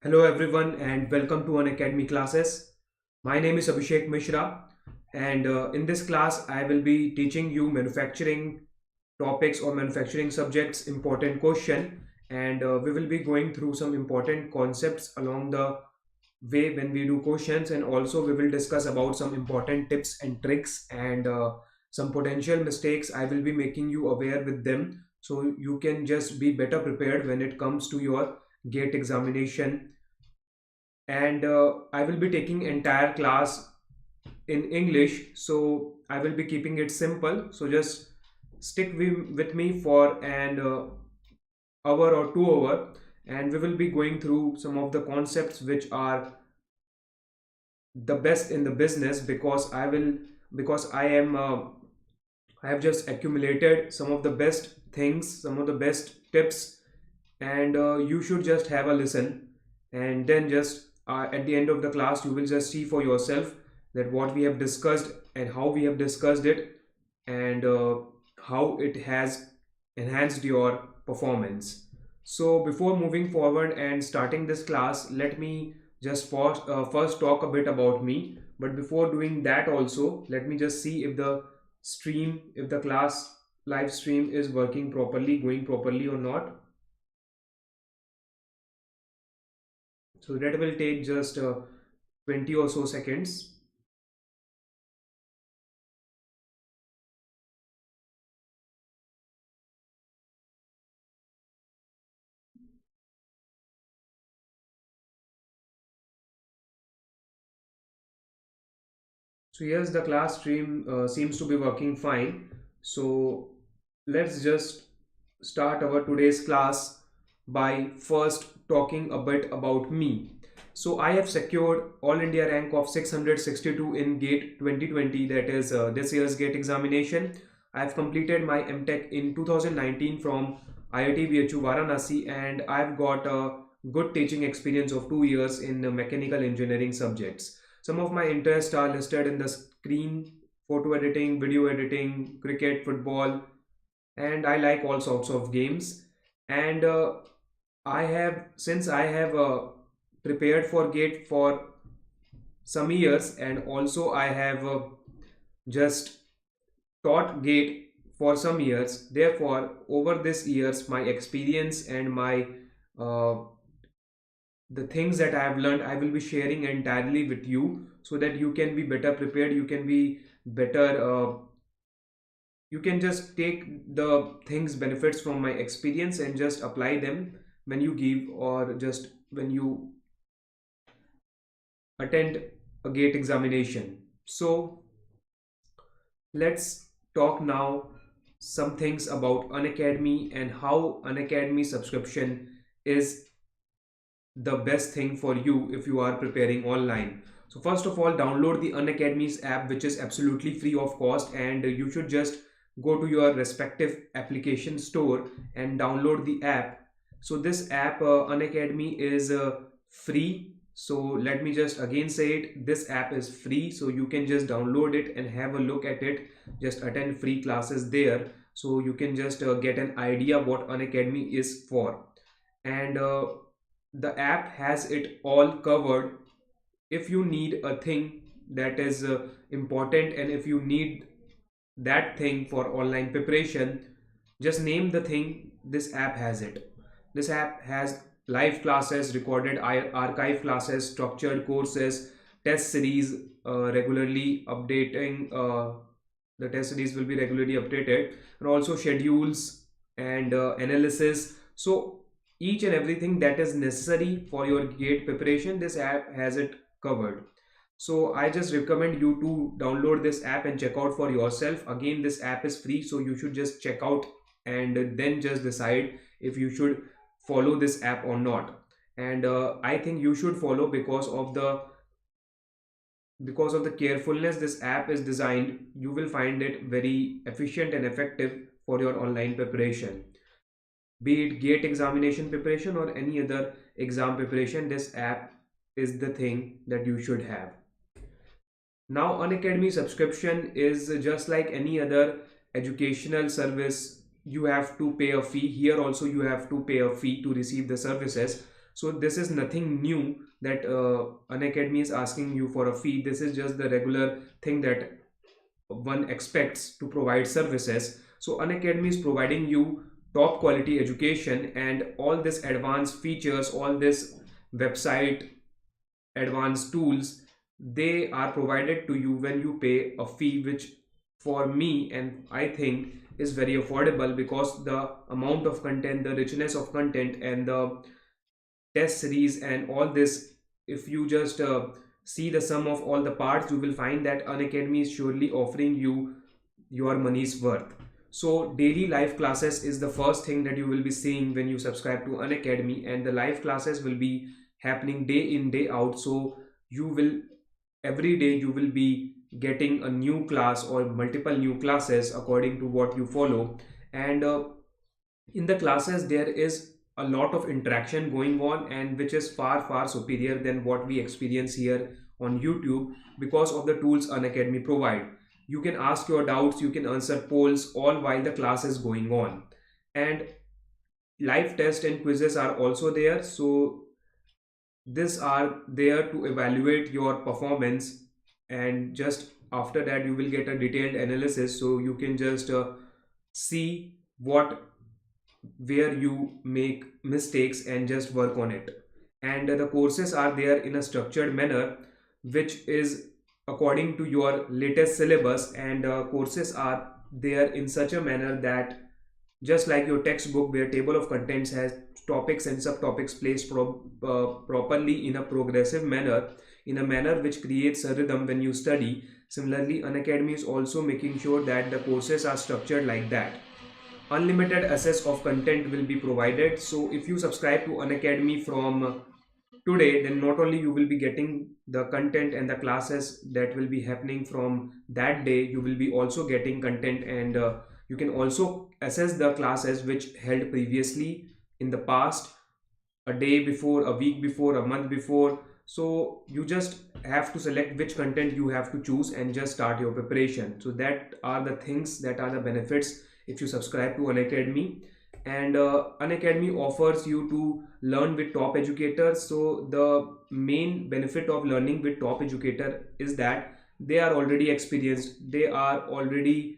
Hello everyone and welcome to Unacademy classes. My name is Abhishek Mishra and in this class I will be teaching you manufacturing topics or manufacturing subjects important question, and we will be going through some important concepts along the way when we do questions, and also we will discuss about some important tips and tricks and some potential mistakes I will be making you aware with them, so you can just be better prepared when it comes to your GATE examination. And I will be taking entire class in English, so I will be keeping it simple. So just stick with me for an hour or 2 hour, and we will be going through some of the concepts which are the best in the business, because I have just accumulated some of the best things, some of the best tips, and you should just have a listen, and then just at the end of the class you will just see for yourself that what we have discussed and how we have discussed it, and how it has enhanced your performance. So before moving forward and starting this class, let me just first talk a bit about me. But before doing that also, let me just see if the class live stream is working properly, going properly or not. So that will take just 20 or so seconds. So yes, the class stream seems to be working fine. So let's just start our today's class by first talking a bit about me. So I have secured All India rank of 662 in GATE 2020, that is this year's GATE examination. I have completed my MTech in 2019 from IIT BHU Varanasi, and I've got a good teaching experience of 2 years in mechanical engineering subjects. Some of my interests are listed in the screen: photo editing, video editing, cricket, football, and I like all sorts of games. And I have prepared for GATE for some years, and also I have just taught GATE for some years. Therefore, over this years, my experience and my uh, the things that I have learned, I will be sharing entirely with you, so that you can be better prepared. You can be better. You can just take the things benefits from my experience and just apply them when you give, or just when you attend a GATE examination. So let's talk now some things about Unacademy and how Unacademy subscription is the best thing for you if you are preparing online. So first of all, download the Unacademy's app, which is absolutely free of cost, and you should just go to your respective application store and download the app. So this app, Unacademy, is free. So let me just again say it, this app is free, so you can just download it and have a look at it, just attend free classes there, so you can just get an idea what Unacademy is for. And the app has it all covered. If you need a thing that is important, and if you need that thing for online preparation, just name the thing, this app has it. This app has live classes, recorded archive classes, structured courses, test series, regularly updating. The test series will be regularly updated, and also schedules and analysis. So each and everything that is necessary for your GATE preparation, this app has it covered. So I just recommend you to download this app and check out for yourself. Again, this app is free, so you should just check out and then just decide if you should follow this app or not. And I think you should follow, because of the carefulness this app is designed. You will find it very efficient and effective for your online preparation, be it GATE examination preparation or any other exam preparation. This app is the thing that you should have. Now, Unacademy subscription is just like any other educational service. You have to pay a fee. Here also you have to pay a fee to receive the services. So this is nothing new that Unacademy is asking you for a fee. This is just the regular thing that one expects to provide services. So Unacademy is providing you top quality education, and all this advanced features, all this website advanced tools, they are provided to you when you pay a fee, which for me and I think is very affordable, because the amount of content, the richness of content, and the test series and all this, if you just see the sum of all the parts, you will find that Unacademy is surely offering you your money's worth. So daily live classes is the first thing that you will be seeing when you subscribe to Unacademy, and the live classes will be happening day in day out. So you will, every day you will be getting a new class or multiple new classes according to what you follow. And in the classes there is a lot of interaction going on, and which is far superior than what we experience here on YouTube, because of the tools Unacademy provide. You can ask your doubts, you can answer polls all while the class is going on, and live tests and quizzes are also there. So these are there to evaluate your performance, and just after that you will get a detailed analysis, so you can just see what, where you make mistakes and just work on it. And the courses are there in a structured manner, which is according to your latest syllabus, and courses are there in such a manner that just like your textbook, where table of contents has topics and subtopics placed properly in a progressive manner, in a manner which creates a rhythm when you study. Similarly, Unacademy is also making sure that the courses are structured like that. Unlimited access of content will be provided. So if you subscribe to Unacademy from today, then not only you will be getting the content and the classes that will be happening from that day, you will be also getting content, and you can also access the classes which held previously in the past, a day before, a week before, a month before. So you just have to select which content you have to choose and just start your preparation. So that are the things, that are the benefits if you subscribe to Unacademy. And Unacademy offers you to learn with top educators. So the main benefit of learning with top educator is that they are already experienced, they are already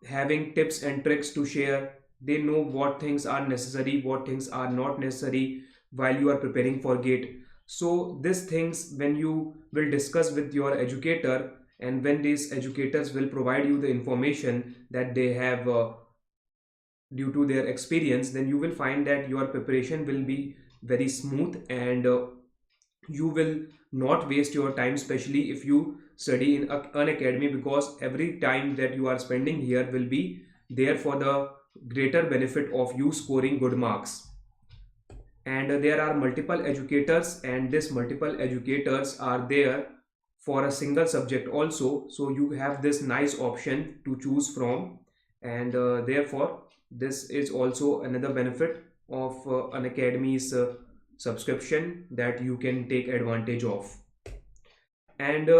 having tips and tricks to share. They know what things are necessary, what things are not necessary while you are preparing for GATE. So these things, when you will discuss with your educator, and when these educators will provide you the information that they have due to their experience, then you will find that your preparation will be very smooth, and you will not waste your time, especially if you study in Unacademy, because every time that you are spending here will be there for the greater benefit of you scoring good marks. And there are multiple educators, and these multiple educators are there for a single subject also. So you have this nice option to choose from, and therefore this is also another benefit of Unacademy's subscription that you can take advantage of. And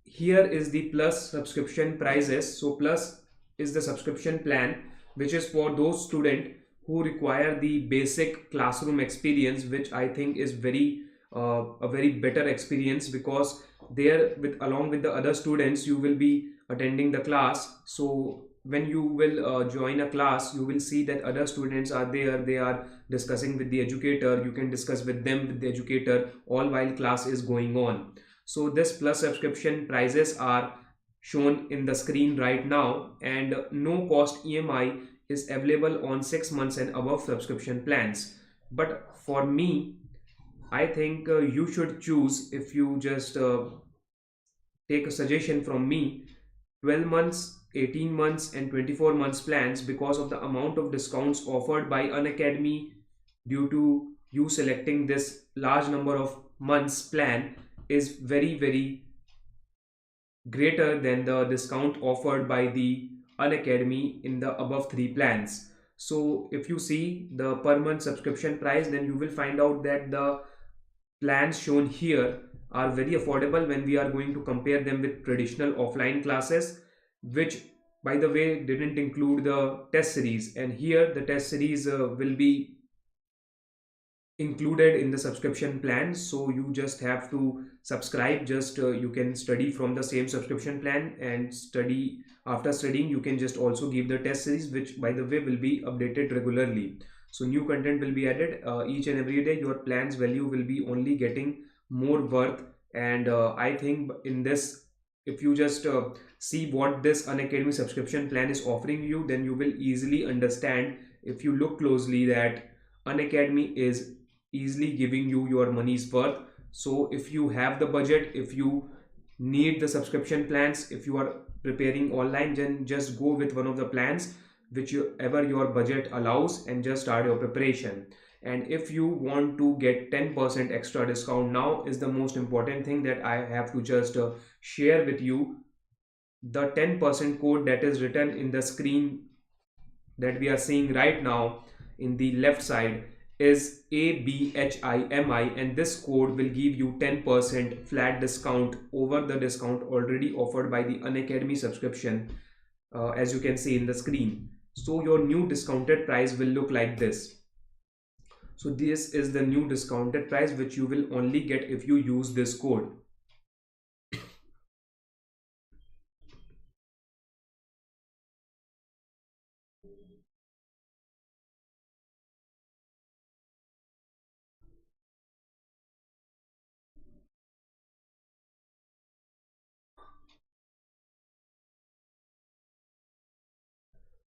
here is the plus subscription prices. So plus is the subscription plan which is for those students who require the basic classroom experience, which I think is very a very better experience, because there, with along with the other students, you will be attending the class. So when you will join a class, you will see that other students are there, they are discussing with the educator, you can discuss with them, with the educator, all while class is going on. So this plus subscription prices are shown in the screen right now, and no cost EMI is available on 6 months and above subscription plans. But for me, I think you should choose, if you just take a suggestion from me, 12 months, 18 months and 24 months plans, because of the amount of discounts offered by Unacademy due to you selecting this large number of months plan is very greater than the discount offered by the Unacademy in the above three plans. So if you see the per month subscription price, then you will find out that the plans shown here are very affordable when we are going to compare them with traditional offline classes, which by the way didn't include the test series. And here the test series will be included in the subscription plan, so you just have to subscribe. Just you can study from the same subscription plan and study. After studying, you can just also give the test series, which by the way will be updated regularly. So new content will be added each and every day. Your plan's value will be only getting more worth. And I think in this, if you just see what this Unacademy subscription plan is offering you, then you will easily understand, if you look closely, that Unacademy is easily giving you your money's worth. So if you have the budget, if you need the subscription plans, if you are preparing online, then just go with one of the plans whichever your budget allows and just start your preparation. And if you want to get 10% extra discount, now is the most important thing that I have to just share with you. The 10% code that is written in the screen that we are seeing right now in the left side is ABHIMI, and this code will give you 10% flat discount over the discount already offered by the Unacademy subscription, as you can see in the screen. So your new discounted price will look like this. So this is the new discounted price which you will only get if you use this code.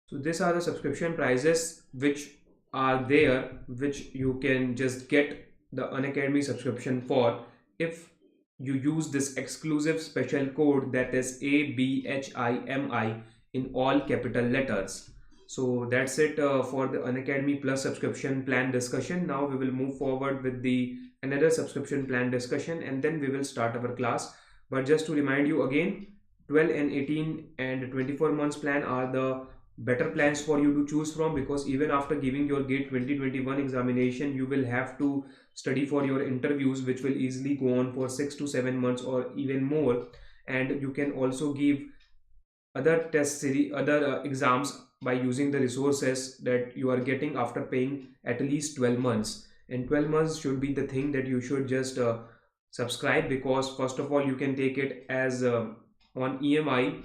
So these are the subscription prices which are there, which you can just get the Unacademy subscription for if you use this exclusive special code, that is ABHIMI, in all capital letters. So that's it for the Unacademy Plus subscription plan discussion. Now we will move forward with the another subscription plan discussion, and then we will start our class. But just to remind you again, 12 and 18 and 24 months plan are the better plans for you to choose from, because even after giving your GATE 2021 examination, you will have to study for your interviews, which will easily go on for 6 to 7 months or even more. And you can also give other test series, other exams by using the resources that you are getting after paying at least 12 months. And 12 months should be the thing that you should just subscribe, because first of all, you can take it as on EMI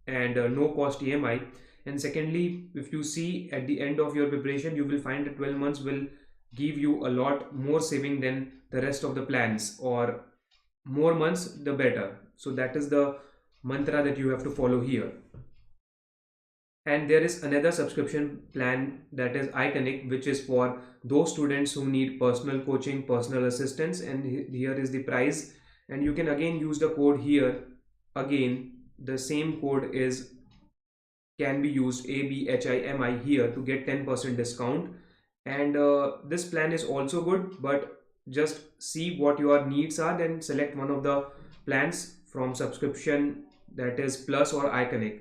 and no cost EMI. And secondly, if you see at the end of your preparation, you will find that 12 months will give you a lot more saving than the rest of the plans, or more months the better. So that is the mantra that you have to follow here. And there is another subscription plan, that is Iconic, which is for those students who need personal coaching, personal assistance. And here is the price, and you can again use the code here. Again, the same code can be used, ABHIMI, here to get 10% discount. And this plan is also good, but just see what your needs are, then select one of the plans from subscription, that is Plus or Iconic.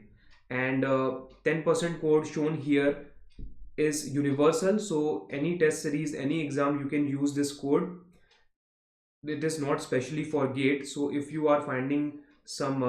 And 10% code shown here is universal, so any test series, any exam, you can use this code. It is not specially for GATE. So if you are finding some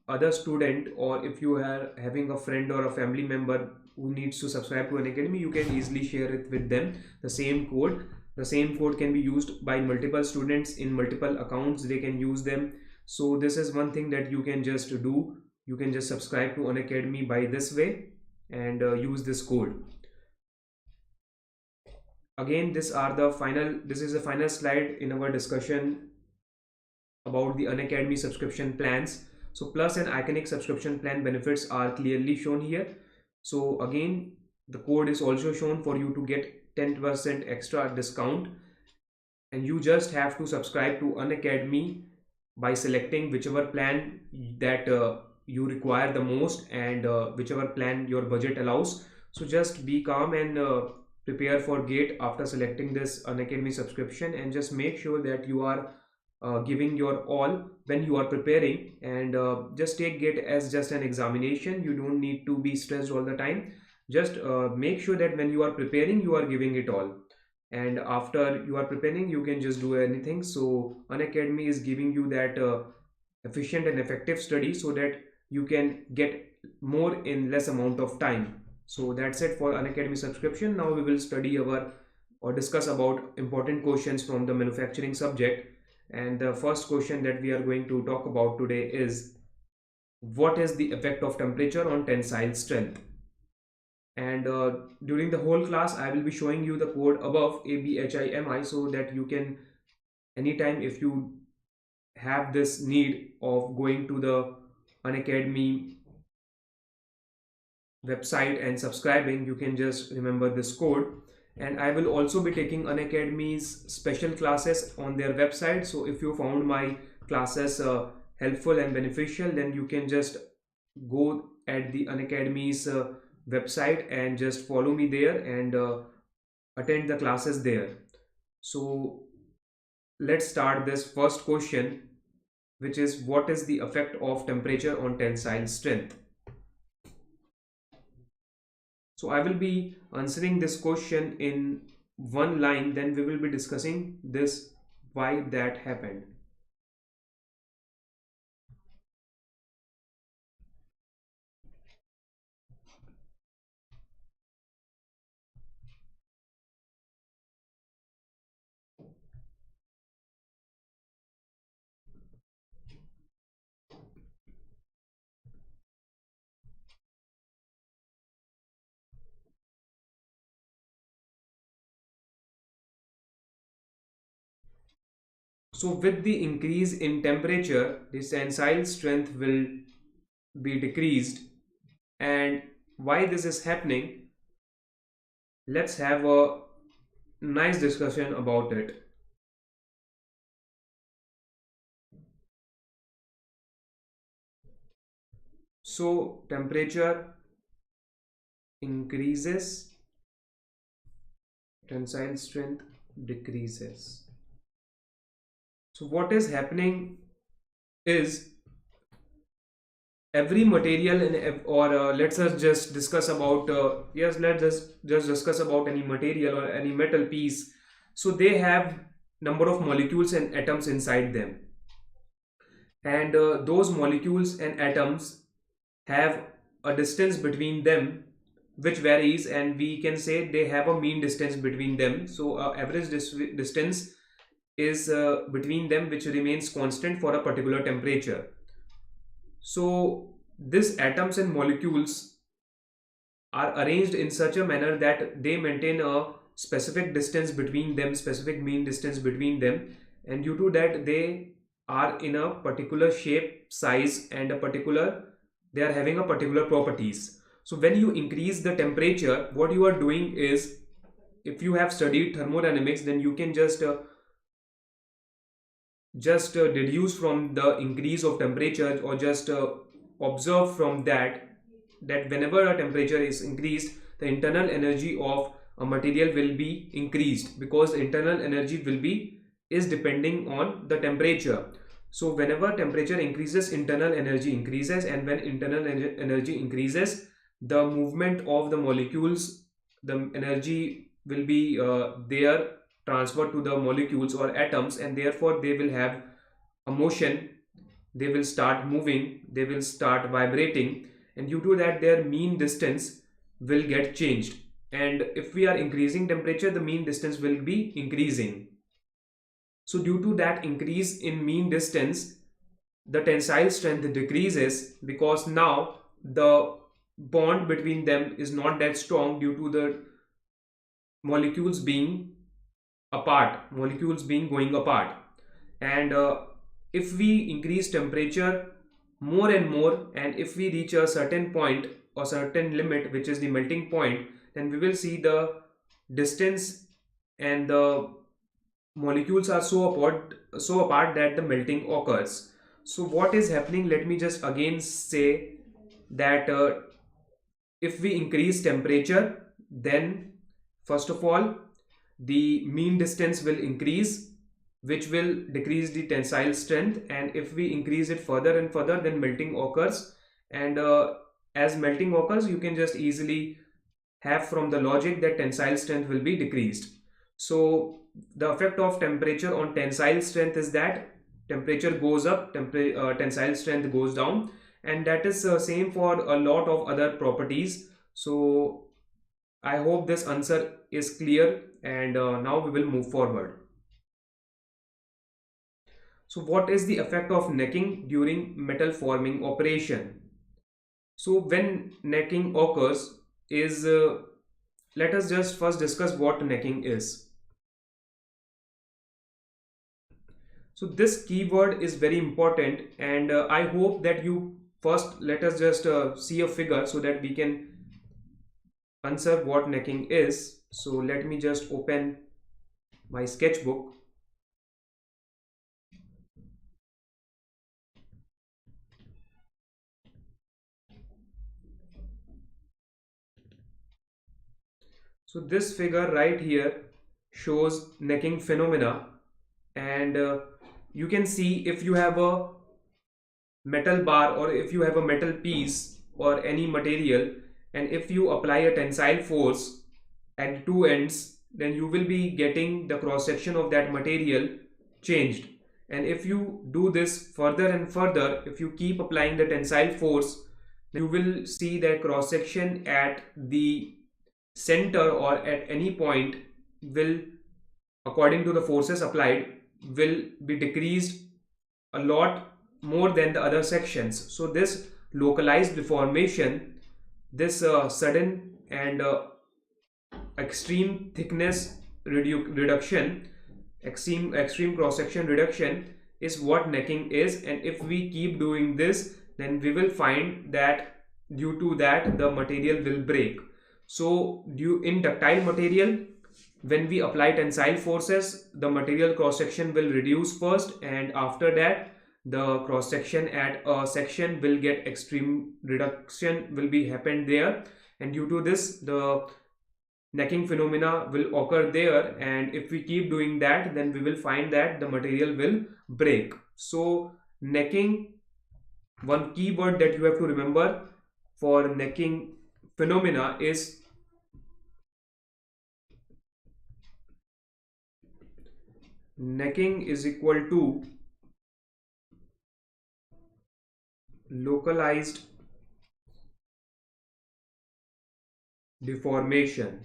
other student, or if you are having a friend or a family member who needs to subscribe to Unacademy, you can easily share it with them, the same code can be used by multiple students in multiple accounts. They can use them. So this is one thing that you can just do. You can just subscribe to Unacademy by this way and use this code. Again, this is the final slide in our discussion about the Unacademy subscription plans. So Plus and Iconic subscription plan benefits are clearly shown here. So again, the code is also shown for you to get 10% extra discount, and you just have to subscribe to Unacademy by selecting whichever plan that you require the most, and whichever plan your budget allows. So just be calm and prepare for GATE after selecting this Unacademy subscription, and just make sure that you are giving your all when you are preparing, and just take GATE as just an examination. You don't need to be stressed all the time. Just make sure that when you are preparing, you are giving it all, and after you are preparing, you can just do anything. So Unacademy is giving you that efficient and effective study, so that you can get more in less amount of time. So that's it for Unacademy subscription. Now we will study our or discuss about important questions from the manufacturing subject. And the first question that we are going to talk about today is, what is the effect of temperature on tensile strength? And during the whole class I will be showing you the code above ABHIMI, so that you can, anytime if you have this need of going to the Unacademy website and subscribing, you can just remember this code. And I will also be taking Unacademy's special classes on their website, so if you found my classes helpful and beneficial, then you can just go at the Unacademy's website and just follow me there and attend the classes there. So let's start this first question, which is, what is the effect of temperature on tensile strength? So I will be answering this question in one line, then we will be discussing this, why that happened. So with the increase in temperature, the tensile strength will be decreased. And why this is happening, let's have a nice discussion about it. So temperature increases, tensile strength decreases. So what is happening is, every material in, or let's just discuss about yes, let's just discuss about any material or any metal piece. So they have number of molecules and atoms inside them, and those molecules and atoms have a distance between them which varies, and we can say they have a mean distance between them. So average distance is between them, which remains constant for a particular temperature. So these atoms and molecules are arranged in such a manner that they maintain a specific distance between them, specific mean distance between them, and due to that they are in a particular shape, size, and they are having a particular properties. So when you increase the temperature, what you are doing is, if you have studied thermodynamics, then you can just deduce from the increase of temperature, or just observe from that whenever a temperature is increased, the internal energy of a material will be increased, because the internal energy is depending on the temperature. So whenever temperature increases, internal energy increases, and when internal energy increases, the movement of the molecules, the energy will be there transferred to the molecules or atoms, and therefore they will have a motion, they will start moving, they will start vibrating, and due to that their mean distance will get changed. And if we are increasing temperature, the mean distance will be increasing. So due to that increase in mean distance, the tensile strength decreases, because now the bond between them is not that strong due to the molecules being going apart. And if we increase temperature more and more, and if we reach a certain point or certain limit, which is the melting point, then we will see the distance and the molecules are so apart that the melting occurs. So what is happening, let me just again say that if we increase temperature, then first of all the mean distance will increase, which will decrease the tensile strength, and if we increase it further and further, then melting occurs. And as melting occurs, you can just easily have from the logic that tensile strength will be decreased. So the effect of temperature on tensile strength is that temperature goes up, tensile strength goes down, and that is same for a lot of other properties. So I hope this answer is clear, and now we will move forward. So what is the effect of necking during metal forming operation? So when necking occurs is, let us just first discuss what necking is. So this keyword is very important, and I hope that you first let us just see a figure so that we can answer what necking is. So let me just open my sketchbook. So this figure right here shows necking phenomena, and you can see if you have a metal bar or if you have a metal piece or any material, and if you apply a tensile force at two ends, then you will be getting the cross section of that material changed. And if you do this further and further, if you keep applying the tensile force, then you will see that cross section at the center or at any point will, according to the forces applied, will be decreased a lot more than the other sections. So this localized deformation, this sudden and extreme thickness reduction, extreme cross section reduction is what necking is. And if we keep doing this, then we will find that due to that the material will break. So in ductile material, when we apply tensile forces, the material cross section will reduce first, and after that the cross section at a section will get extreme reduction will be happened there, and due to this the necking phenomena will occur there. And if we keep doing that, then we will find that the material will break. So necking, one keyword that you have to remember for necking phenomena is necking is equal to localized deformation.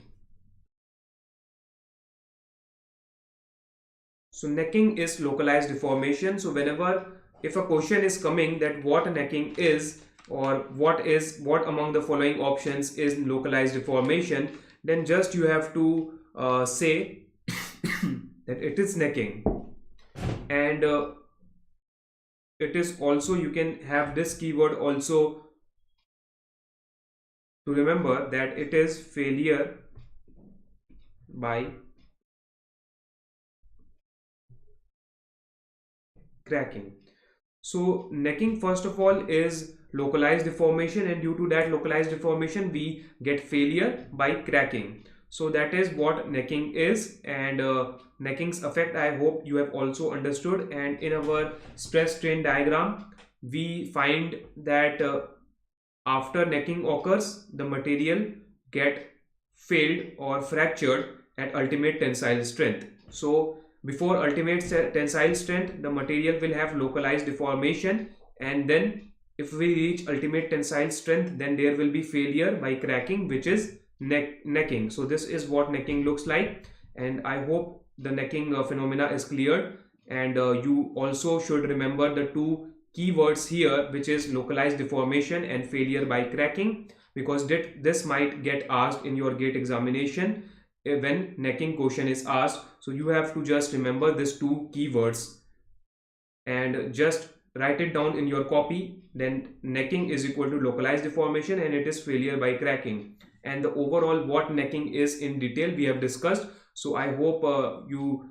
So necking is localized deformation. So whenever, if a question is coming that what necking is, or what among the following options is localized deformation, then just you have to say that it is necking. And it is also, you can have this keyword also to remember that it is failure by cracking. So necking first of all is localized deformation, and due to that localized deformation we get failure by cracking. So that is what necking is, and necking's effect I hope you have also understood. And in our stress strain diagram we find that after necking occurs, the material get failed or fractured at ultimate tensile strength. So before ultimate tensile strength, the material will have localized deformation, and then if we reach ultimate tensile strength, then there will be failure by cracking, which is necking. So this is what necking looks like, and I hope the necking phenomena is clear. And you also should remember the two keywords here, which is localized deformation and failure by cracking, because this might get asked in your GATE examination when necking question is asked. So you have to just remember these two keywords and just write it down in your copy. Then necking is equal to localized deformation and it is failure by cracking. And the overall what necking is in detail we have discussed. So I hope you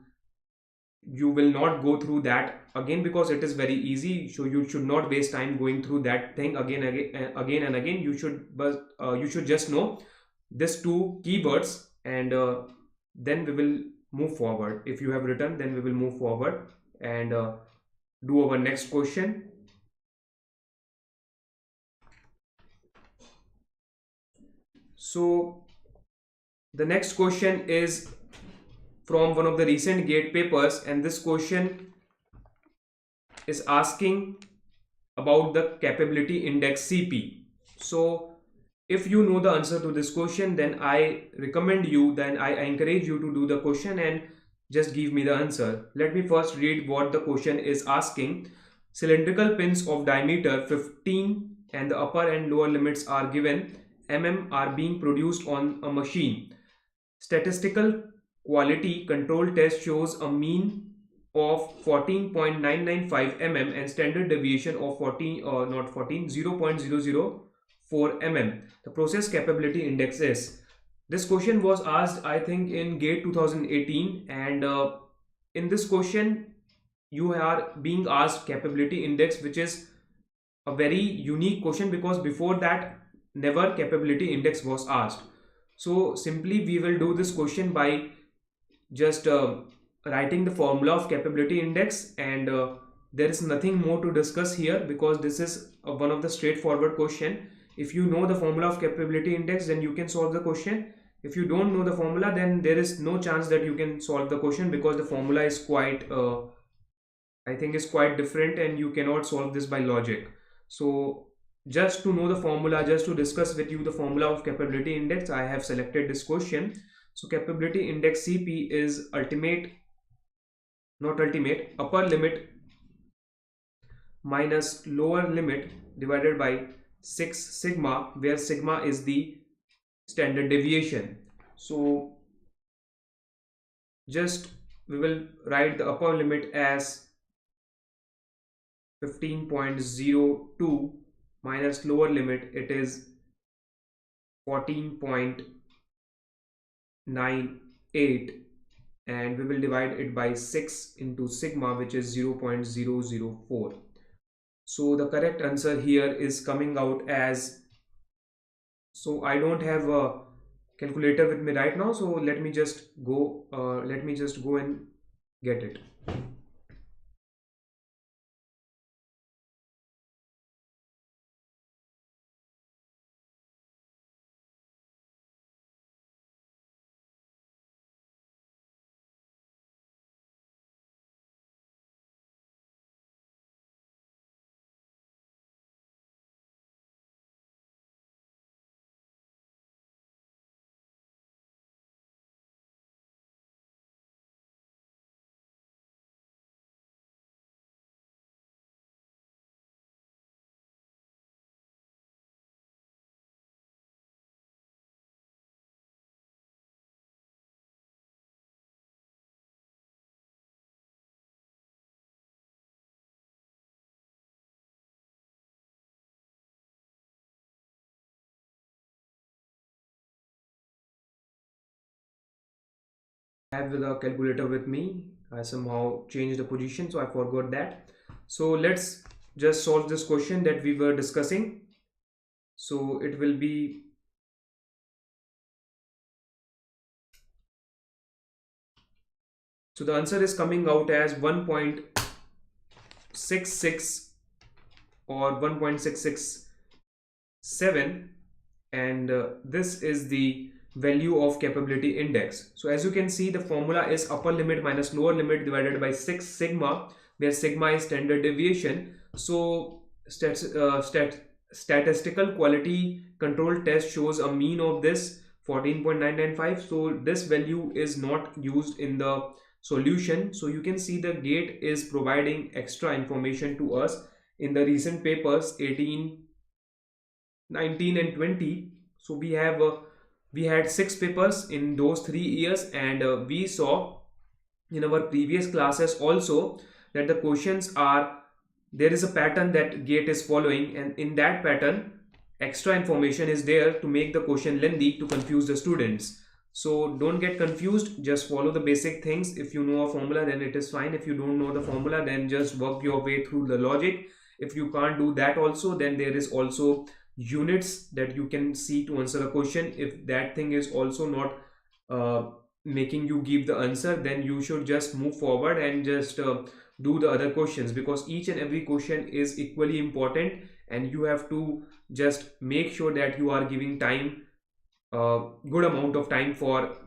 will not go through that again, because it is very easy. So you should not waste time going through that thing again and again. You should just know these two keywords, and then we will move forward. If you have written, then we will move forward and do our next question. So the next question is from one of the recent GATE papers, and this question is asking about the capability index CP. So if you know the answer to this question, then I recommend you, then I encourage you to do the question and just give me the answer. Let me first read what the question is asking. Cylindrical pins of diameter 15 and the upper and lower limits are given. Are being produced on a machine. Statistical quality control test shows a mean of 14.995 mm and standard deviation of 0.004 mm. The process capability index is. This question was asked, I think, in GATE 2018, and in this question you are being asked capability index, which is a very unique question because before that never capability index was asked. So simply we will do this question by just writing the formula of capability index, and there is nothing more to discuss here because this is one of the straightforward question. If you know the formula of capability index, then you can solve the question. If you don't know the formula, then there is no chance that you can solve the question because the formula is quite I think is quite different and you cannot solve this by logic. So just to know the formula, just to discuss with you the formula of capability index, I have selected this question. So capability index CP is upper limit minus lower limit divided by 6 sigma, where sigma is the standard deviation. So just we will write the upper limit as 15.02 minus lower limit, it is 14.98, and we will divide it by 6 into sigma, which is 0.004. So the correct answer here is coming out as, so I don't have a calculator with me right now, so let me just go and get it. I have the calculator with me. I somehow changed the position, so I forgot that. So let's just solve this question that we were discussing. So it will be, so the answer is coming out as 1.66 or 1.667, and this is the value of capability index. So as you can see, the formula is upper limit minus lower limit divided by 6 sigma, where sigma is standard deviation. So statistical quality control test shows a mean of this 14.995. So this value is not used in the solution. So you can see the GATE is providing extra information to us in the recent papers 18, 19 and 20. So we had 6 papers in those 3 years, and we saw in our previous classes also that the questions are, there is a pattern that GATE is following, and in that pattern extra information is there to make the question lengthy to confuse the students. So don't get confused, just follow the basic things. If you know a formula, then it is fine. If you don't know the formula, then just work your way through the logic. If you can't do that also, then there is also units that you can see to answer a question. If that thing is also not making you give the answer, then you should just move forward and just do the other questions, because each and every question is equally important, and you have to just make sure that you are giving time, good amount of time for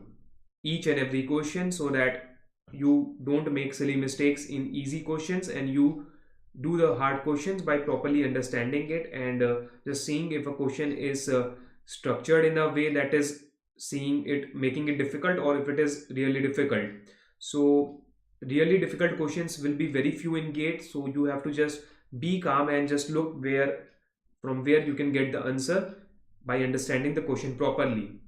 each and every question, so that you don't make silly mistakes in easy questions and you do the hard questions by properly understanding it and just seeing if a question is structured in a way that is making it difficult, or if it is really difficult. So really difficult questions will be very few in GATE, so you have to just be calm and just look from where you can get the answer by understanding the question properly.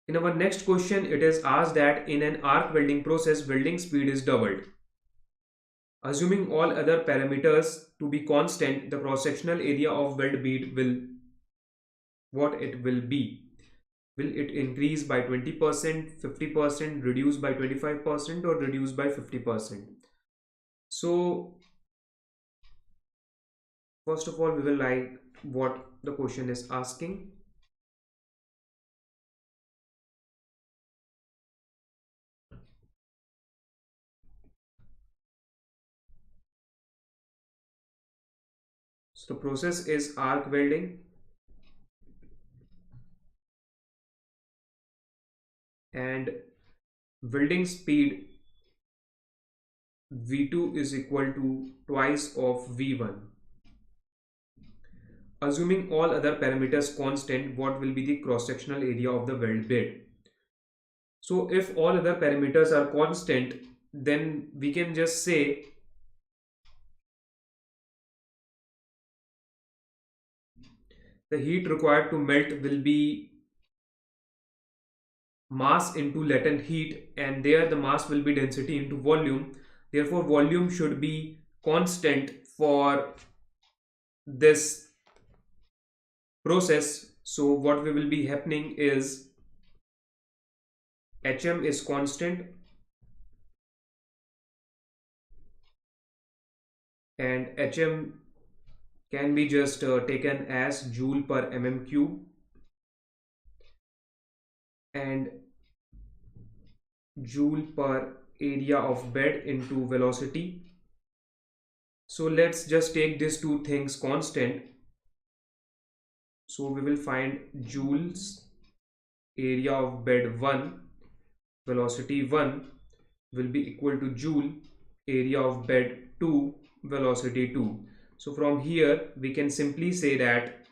In our next question, it is asked that in an arc welding process, welding speed is doubled. Assuming all other parameters to be constant, the cross-sectional area of weld bead what it will be? Will it increase by 20%, 50%, reduce by 25%, or reduce by 50%? So first of all, we will like what the question is asking. So the process is arc welding, and welding speed V2 is equal to twice of V1. Assuming all other parameters constant, what will be the cross-sectional area of the weld bed? So if all other parameters are constant, then we can just say the heat required to melt will be mass into latent heat, and there the mass will be density into volume. Therefore volume should be constant for this process. So what will be happening is HM is constant and HM can be just taken as joule per mm cube, and joule per area of bed into velocity. So let's just take these two things constant. So we will find joules area of bed 1 velocity 1 will be equal to joule area of bed 2 velocity 2. So from here we can simply say that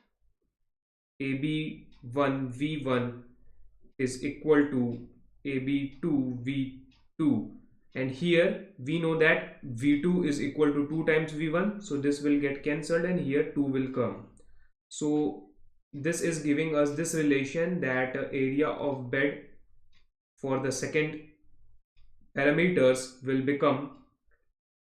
AB1 V1 is equal to AB2 V2, and here we know that V2 is equal to 2 times V1, so this will get cancelled and here 2 will come. So this is giving us this relation that area of bed for the second parameters will become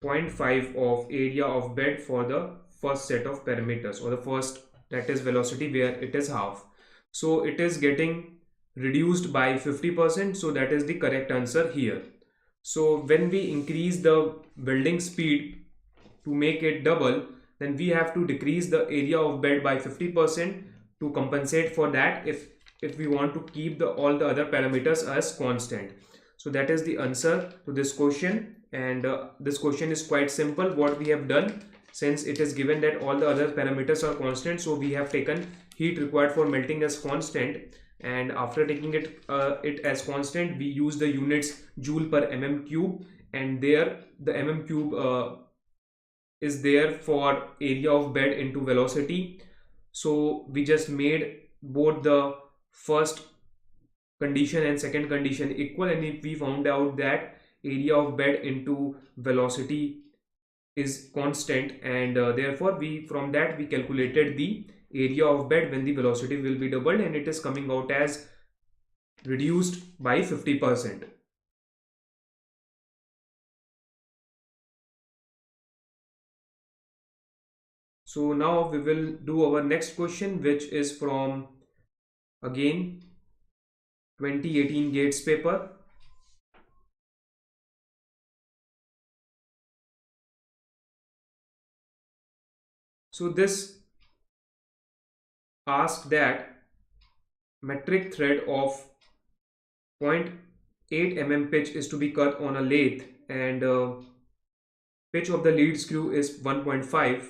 0.5 of area of bed for the first set of parameters, or the first, that is velocity, where it is half. So it is getting reduced by 50%, so that is the correct answer here. So when we increase the welding speed to make it double, then we have to decrease the area of bed by 50% to compensate for that if we want to keep all the other parameters as constant. So that is the answer to this question, and this question is quite simple. What we have done, since it is given that all the other parameters are constant, so we have taken heat required for melting as constant, and after taking it as constant, we use the units joule per mm cube, and there the mm cube is there for area of bed into velocity. So we just made both the first condition and second condition equal, and if we found out that area of bed into velocity is constant, and therefore from that we calculated the area of bed when the velocity will be doubled, and it is coming out as reduced by 50%. So now we will do our next question, which is from again 2018 GATE's paper. So this asks that metric thread of 0.8 mm pitch is to be cut on a lathe, and pitch of the lead screw is 1.5.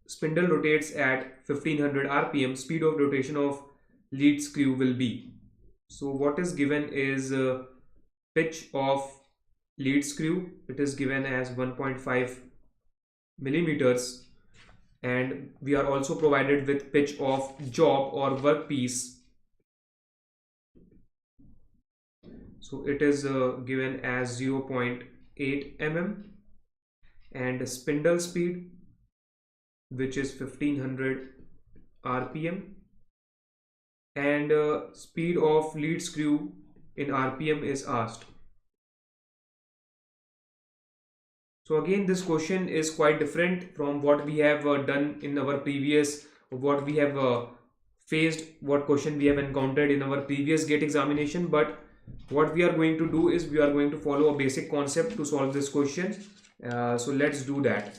Spindle rotates at 1500 rpm. Speed of rotation of lead screw will be. So what is given is pitch of lead screw. It is given as 1.5 millimeters, and we are also provided with pitch of job or workpiece. So it is given as 0.8 mm, and spindle speed, which is 1500 rpm, and speed of lead screw in rpm is asked. So again, this question is quite different from what we have done in our previous, what we have faced, what question we have encountered in our previous GATE examination. But what we are going to do is we are going to follow a basic concept to solve this question. So let's do that.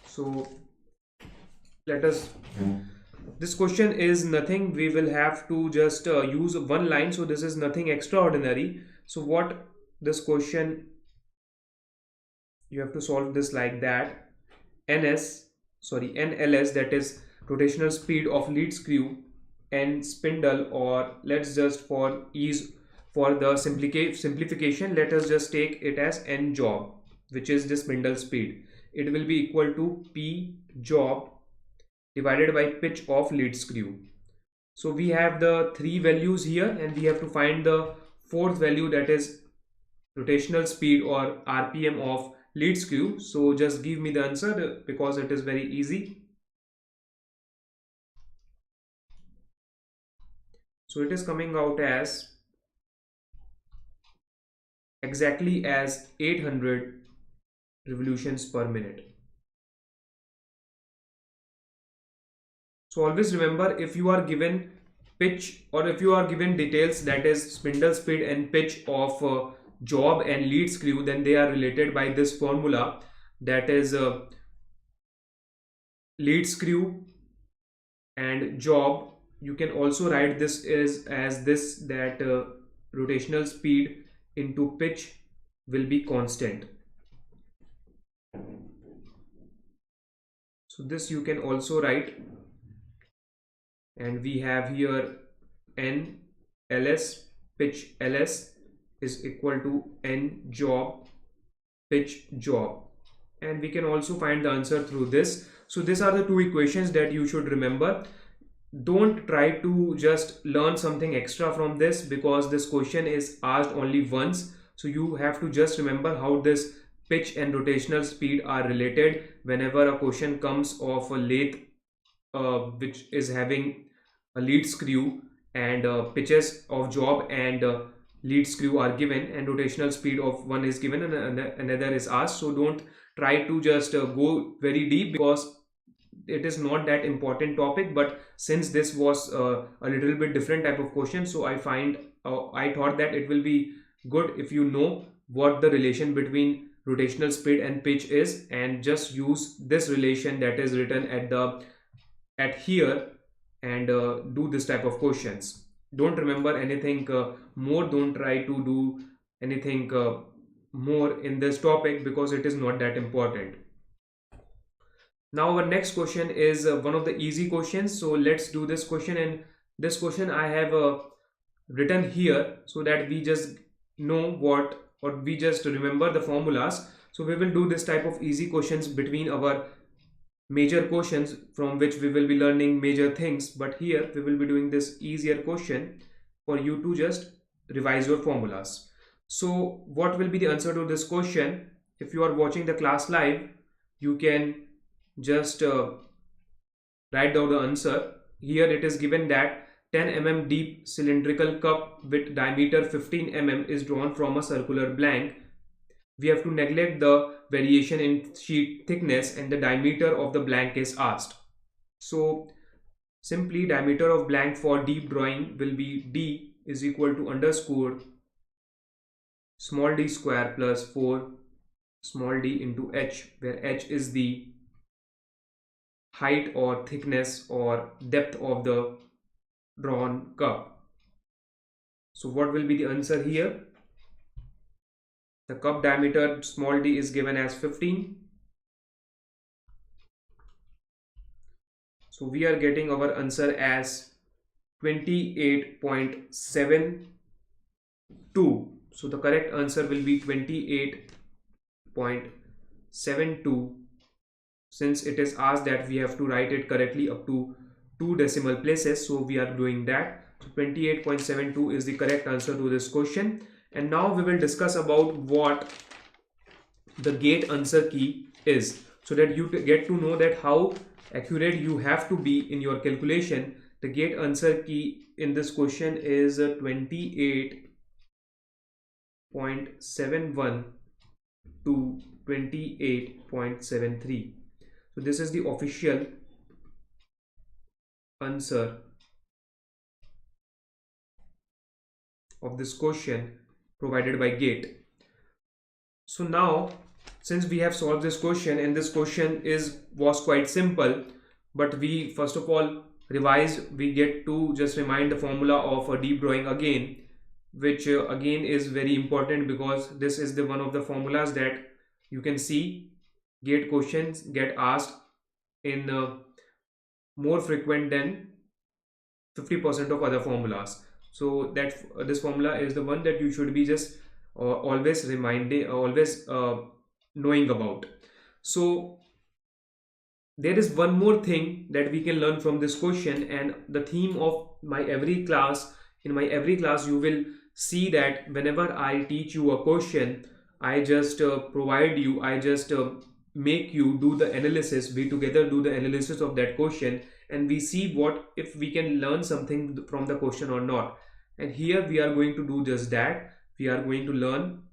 So let us, this question is nothing, we will have to just use one line, so this is nothing extraordinary. So what this question, you have to solve this like that. NLS, that is rotational speed of lead screw, and spindle, or let's just for ease, for the simplification, let us just take it as N job, which is the spindle speed. It will be equal to P job divided by pitch of lead screw. So we have the three values here, and we have to find the fourth value, that is rotational speed or RPM of lead screw. So just give me the answer because it is very easy. So it is coming out as exactly as 800 revolutions per minute. So always remember, if you are given pitch, or if you are given details, that is spindle speed and pitch of job and lead screw, then they are related by this formula, that is lead screw and job. You can also write this as this, that rotational speed into pitch will be constant. So this you can also write, and we have here N LS, pitch LS is equal to N job, pitch job, and we can also find the answer through this. So these are the two equations that you should remember. Don't try to just learn something extra from this, because this question is asked only once. So you have to just remember how this pitch and rotational speed are related whenever a question comes of a lathe which is having a lead screw, and pitches of job and lead screw are given, and rotational speed of one is given and another is asked. So don't try to just go very deep, because it is not that important topic. But since this was a little bit different type of question, so I thought that it will be good if you know what the relation between rotational speed and pitch is, and just use this relation that is written at here, and do this type of questions. Don't remember anything more, don't try to do anything more in this topic, because it is not that important. Now our next question is one of the easy questions. So let's do this question, and this question I have written here so that we just know what, or we just remember the formulas. So we will do this type of easy questions between our major questions, from which we will be learning major things, but here we will be doing this easier question for you to just revise your formulas. So what will be the answer to this question? If you are watching the class live, you can just write down the answer. Here it is given that 10 mm deep cylindrical cup with diameter 15 mm is drawn from a circular blank. We have to neglect the variation in sheet thickness, and the diameter of the blank is asked. So simply diameter of blank for deep drawing will be D is equal to underscore small d square plus 4 small d into h, where h is the height or thickness or depth of the drawn cup. So what will be the answer here? The cup diameter small d is given as 15. So we are getting our answer as 28.72. So the correct answer will be 28.72. 28.72, since it is asked that we have to write it correctly up to 2 decimal places, so we are doing that. So 28.72 is the correct answer to this question. And now we will discuss about what the gate answer key is, so that you get to know that how accurate you have to be in your calculation. The gate answer key in this question is 28.71 to 28.73. So this is the official answer of this question provided by GATE. So now, since we have solved this question, and this question was quite simple, but we first of all revise, we get to just remind the formula of a deep drawing again, which again is very important, because this is the one of the formulas that you can see GATE questions get asked in more frequent than 50% of other formulas. So that this formula is the one that you should be just always reminding, always knowing about. So there is one more thing that we can learn from this question, and the theme of my every class, in my every class you will see that whenever I teach you a question, I just make you do the analysis. We together do the analysis of that question, and we see what if we can learn something from the question or not. And here we are going to do just that. We are going to learn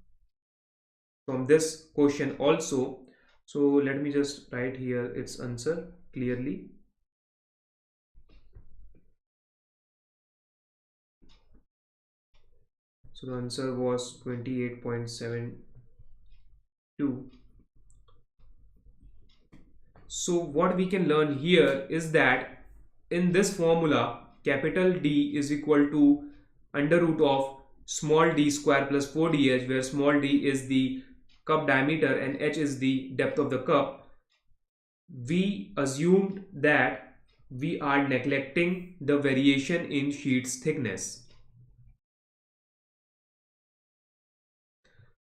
from this question also. So let me just write here its answer clearly. So the answer was 28.72. So what we can learn here is that in this formula, capital D is equal to under root of small d square plus 4dh, where small d is the cup diameter and h is the depth of the cup. We assumed that we are neglecting the variation in sheet's thickness.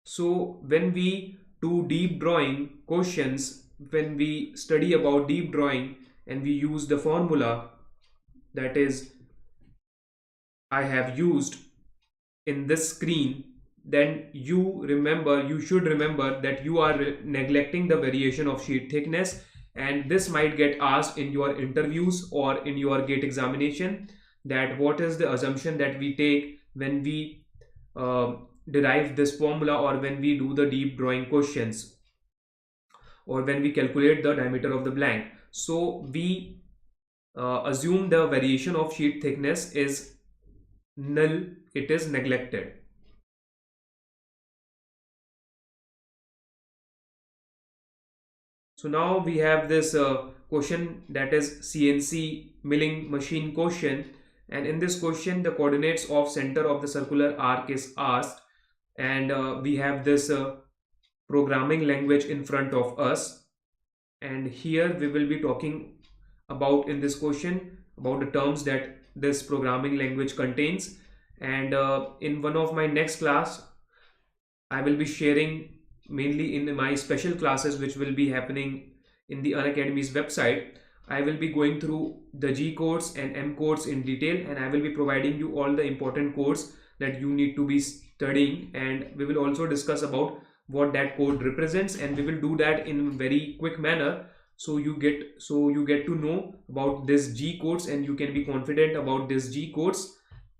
So when we do deep drawing questions, when we study about deep drawing and we use the formula that is I have used in this screen, then you should remember that you are neglecting the variation of sheet thickness, and this might get asked in your interviews or in your GATE examination, that what is the assumption that we take when we derive this formula, or when we do the deep drawing questions, or when we calculate the diameter of the blank. So we assume the variation of sheet thickness is null, it is neglected. So now we have this question, that is CNC milling machine question, and in this question the coordinates of center of the circular arc is asked, and we have this programming language in front of us, and here we will be talking about in this question about the terms that this programming language contains. And in one of my next class I will be sharing, mainly in my special classes which will be happening in the Unacademy's website, I will be going through the G codes and M codes in detail, and I will be providing you all the important codes that you need to be studying, and we will also discuss about what that code represents, and we will do that in very quick manner, so you get to know about this G codes, and you can be confident about this G codes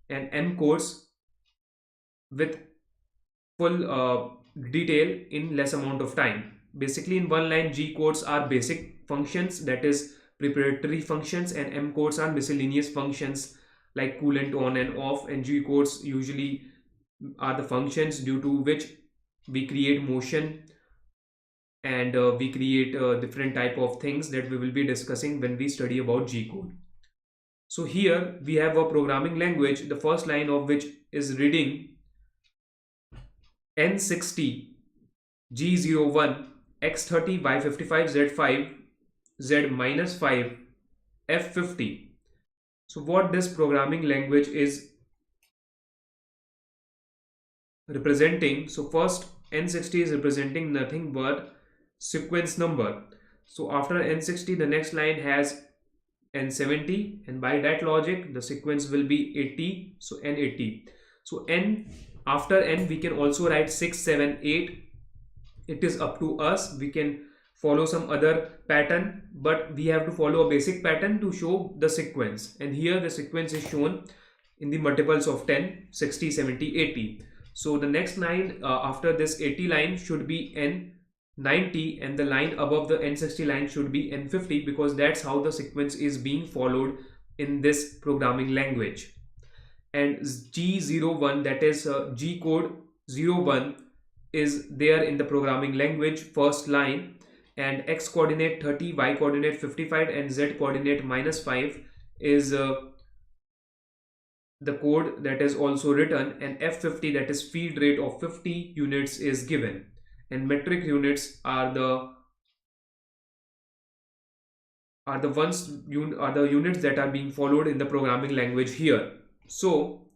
and M codes with full detail in less amount of time. Basically, in one line, G codes are basic functions, that is preparatory functions, and M codes are miscellaneous functions like coolant on and off, and G codes usually are the functions due to which we create motion, and we create different type of things that we will be discussing when we study about G code. So here we have a programming language, the first line of which is reading N60 G01 X30 Y55 Z5 Z-5 F50. So what this programming language is representing, so first N60 is representing nothing but sequence number. So after N60, the next line has N70, and by that logic, the sequence will be 80. So N80. So N, after N, we can also write 6, 7, 8. It is up to us. We can follow some other pattern, but we have to follow a basic pattern to show the sequence. And here the sequence is shown in the multiples of 10, 60, 70, 80. So the next line after this 80 line should be N90, and the line above the N60 line should be N50, because that's how the sequence is being followed in this programming language. And G01, that is G code 01, is there in the programming language first line, and X coordinate 30, Y coordinate 55, and Z coordinate -5 is the code that is also written, and F50, that is feed rate of 50 units, is given, and metric units are the units that are being followed in the programming language here. So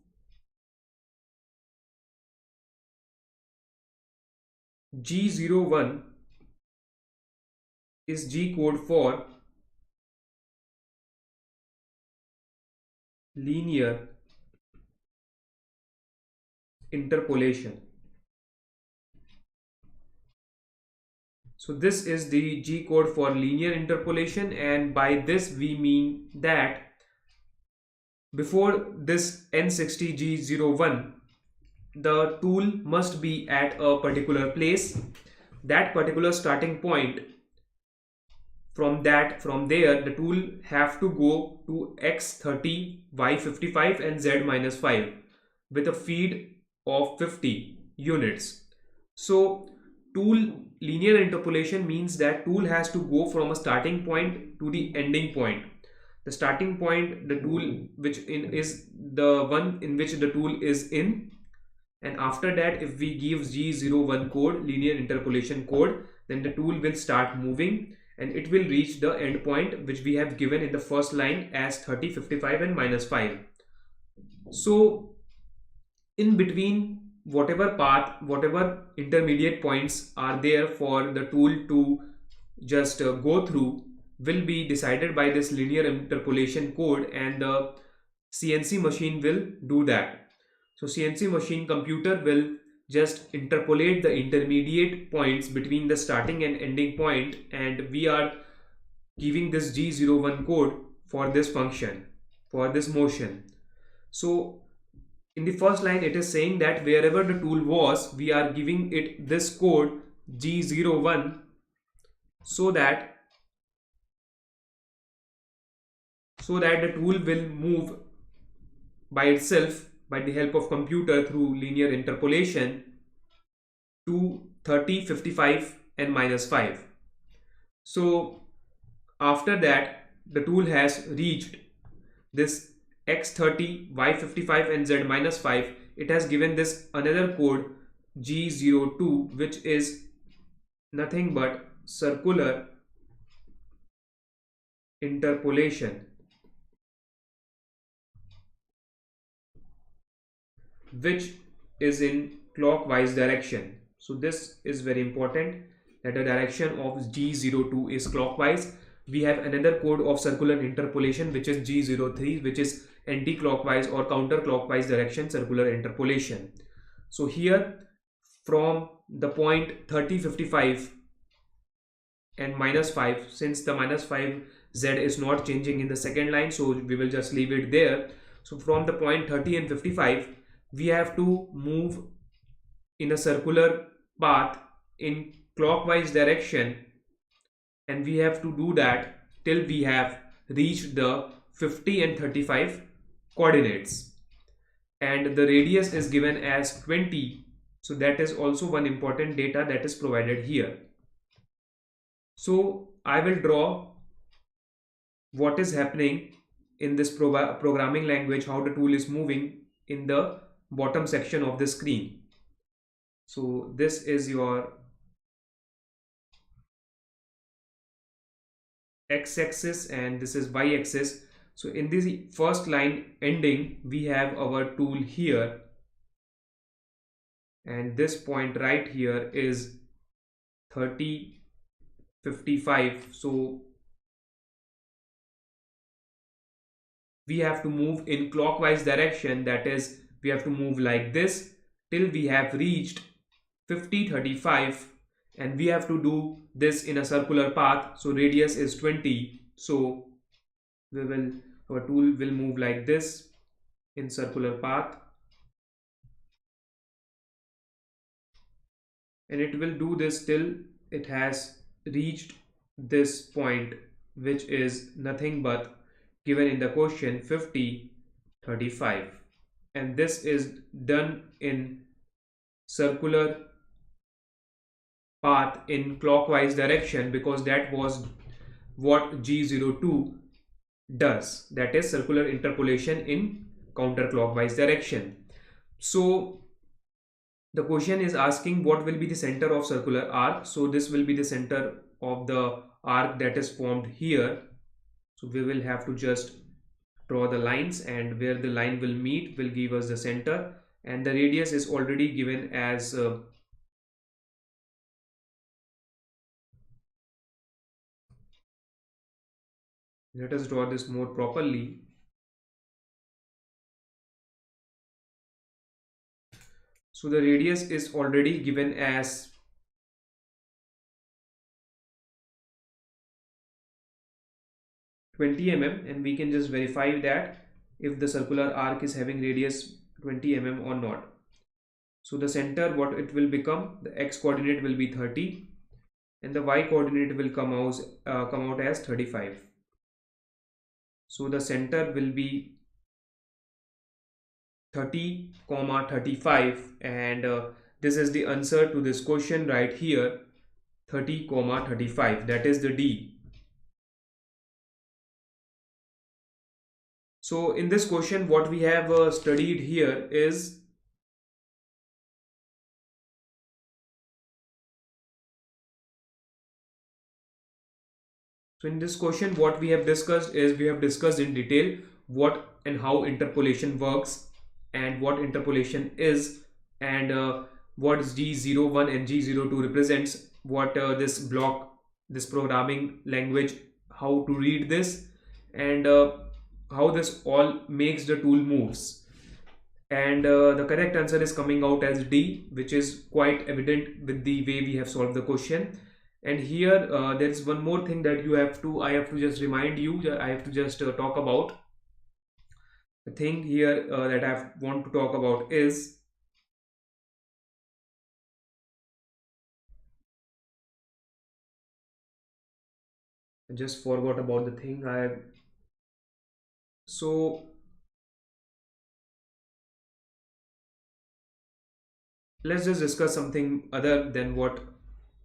G01 is G code for linear interpolation. So this is the G code for linear interpolation, and by this we mean that before this N60G01, the tool must be at a particular place. That particular starting point, from there the tool have to go to X30, Y55, and Z-5 with a feed of 50 units. So tool linear interpolation means that tool has to go from a starting point to the ending point. The starting point, the tool is the one in which the tool is in, and after that, if we give G01 code, linear interpolation code, then the tool will start moving and it will reach the end point which we have given in the first line as 30, 55, and -5. So in between, whatever path, whatever intermediate points are there for the tool to just go through will be decided by this linear interpolation code, and the CNC machine will do that. So CNC machine computer will just interpolate the intermediate points between the starting and ending point, and we are giving this G01 code for this function, for this motion. So in the first line it is saying that wherever the tool was, we are giving it this code G01 so that the tool will move by itself by the help of computer through linear interpolation to 30, 55, and -5. So after that, the tool has reached this X30, Y55, and Z-5. It has given this another code G02, which is nothing but circular interpolation, which is in clockwise direction. So this is very important, that the direction of G02 is clockwise. We have another code of circular interpolation, which is G03, which is anti-clockwise or counterclockwise direction circular interpolation. So here from the point 30, 55 and -5, since the -5 Z is not changing in the second line, so we will just leave it there. So from the point 30 and 55, we have to move in a circular path in clockwise direction, and we have to do that till we have reached the 50 and 35 coordinates, and the radius is given as 20. So that is also one important data that is provided here. So I will draw what is happening in this programming language, how the tool is moving in the bottom section of the screen. So this is your x-axis and this is y-axis. So in this first line ending, we have our tool here, and this point right here is 30 55. So we have to move in clockwise direction, that is we have to move like this till we have reached 50, 35, and we have to do this in a circular path. So radius is 20. So our tool will move like this in circular path, and it will do this till it has reached this point, which is nothing but given in the question 50, 35, and this is done in circular path in clockwise direction, because that was what G02 does, that is circular interpolation in counterclockwise direction. So the question is asking what will be the center of circular arc. So this will be the center of the arc that is formed here. So we will have to just draw the lines, and where the line will meet will give us the center, and the radius is already given as let us draw this more properly. So the radius is already given as 20 mm, and we can just verify that if the circular arc is having radius 20 mm or not. So the center, what it will become, the x coordinate will be 30 and the y coordinate will come out as 35. So the center will be 30, 35, and this is the answer to this question right here, 30, 35, that is the D. So in this question what we have studied here is in detail what and how interpolation works and what interpolation is, and what is G01 and G02 represents, what this programming language, how to read this, and how this all makes the tool moves. And the correct answer is coming out as D, which is quite evident with the way we have solved the question. And here there is one more thing that I have to just remind you, I have to just talk about. The thing here that I want to talk about is I just forgot about the thing. So let's just discuss something other than what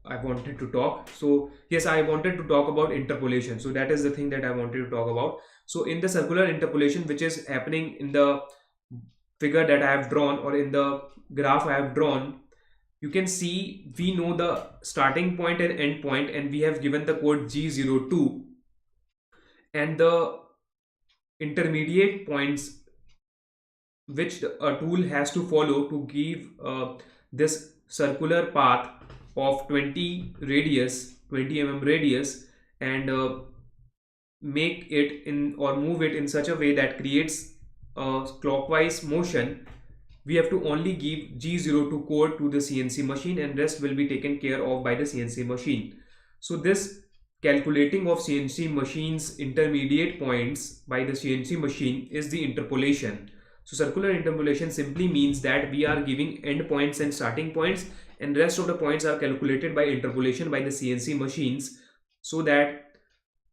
I wanted to talk. So yes, I wanted to talk about interpolation. So that is the thing that I wanted to talk about. So in the circular interpolation which is happening in the figure that I have drawn, or in the graph I have drawn, you can see we know the starting point and end point, and we have given the code G02, and the intermediate points which a tool has to follow to give this circular path of 20 mm radius, and make it in or move it in such a way that creates a clockwise motion. We have to only give G02 code to the CNC machine, and rest will be taken care of by the CNC machine. So this calculating of CNC machine's intermediate points by the CNC machine is the interpolation. So circular interpolation simply means that we are giving end points and starting points, and rest of the points are calculated by interpolation by the CNC machines, so that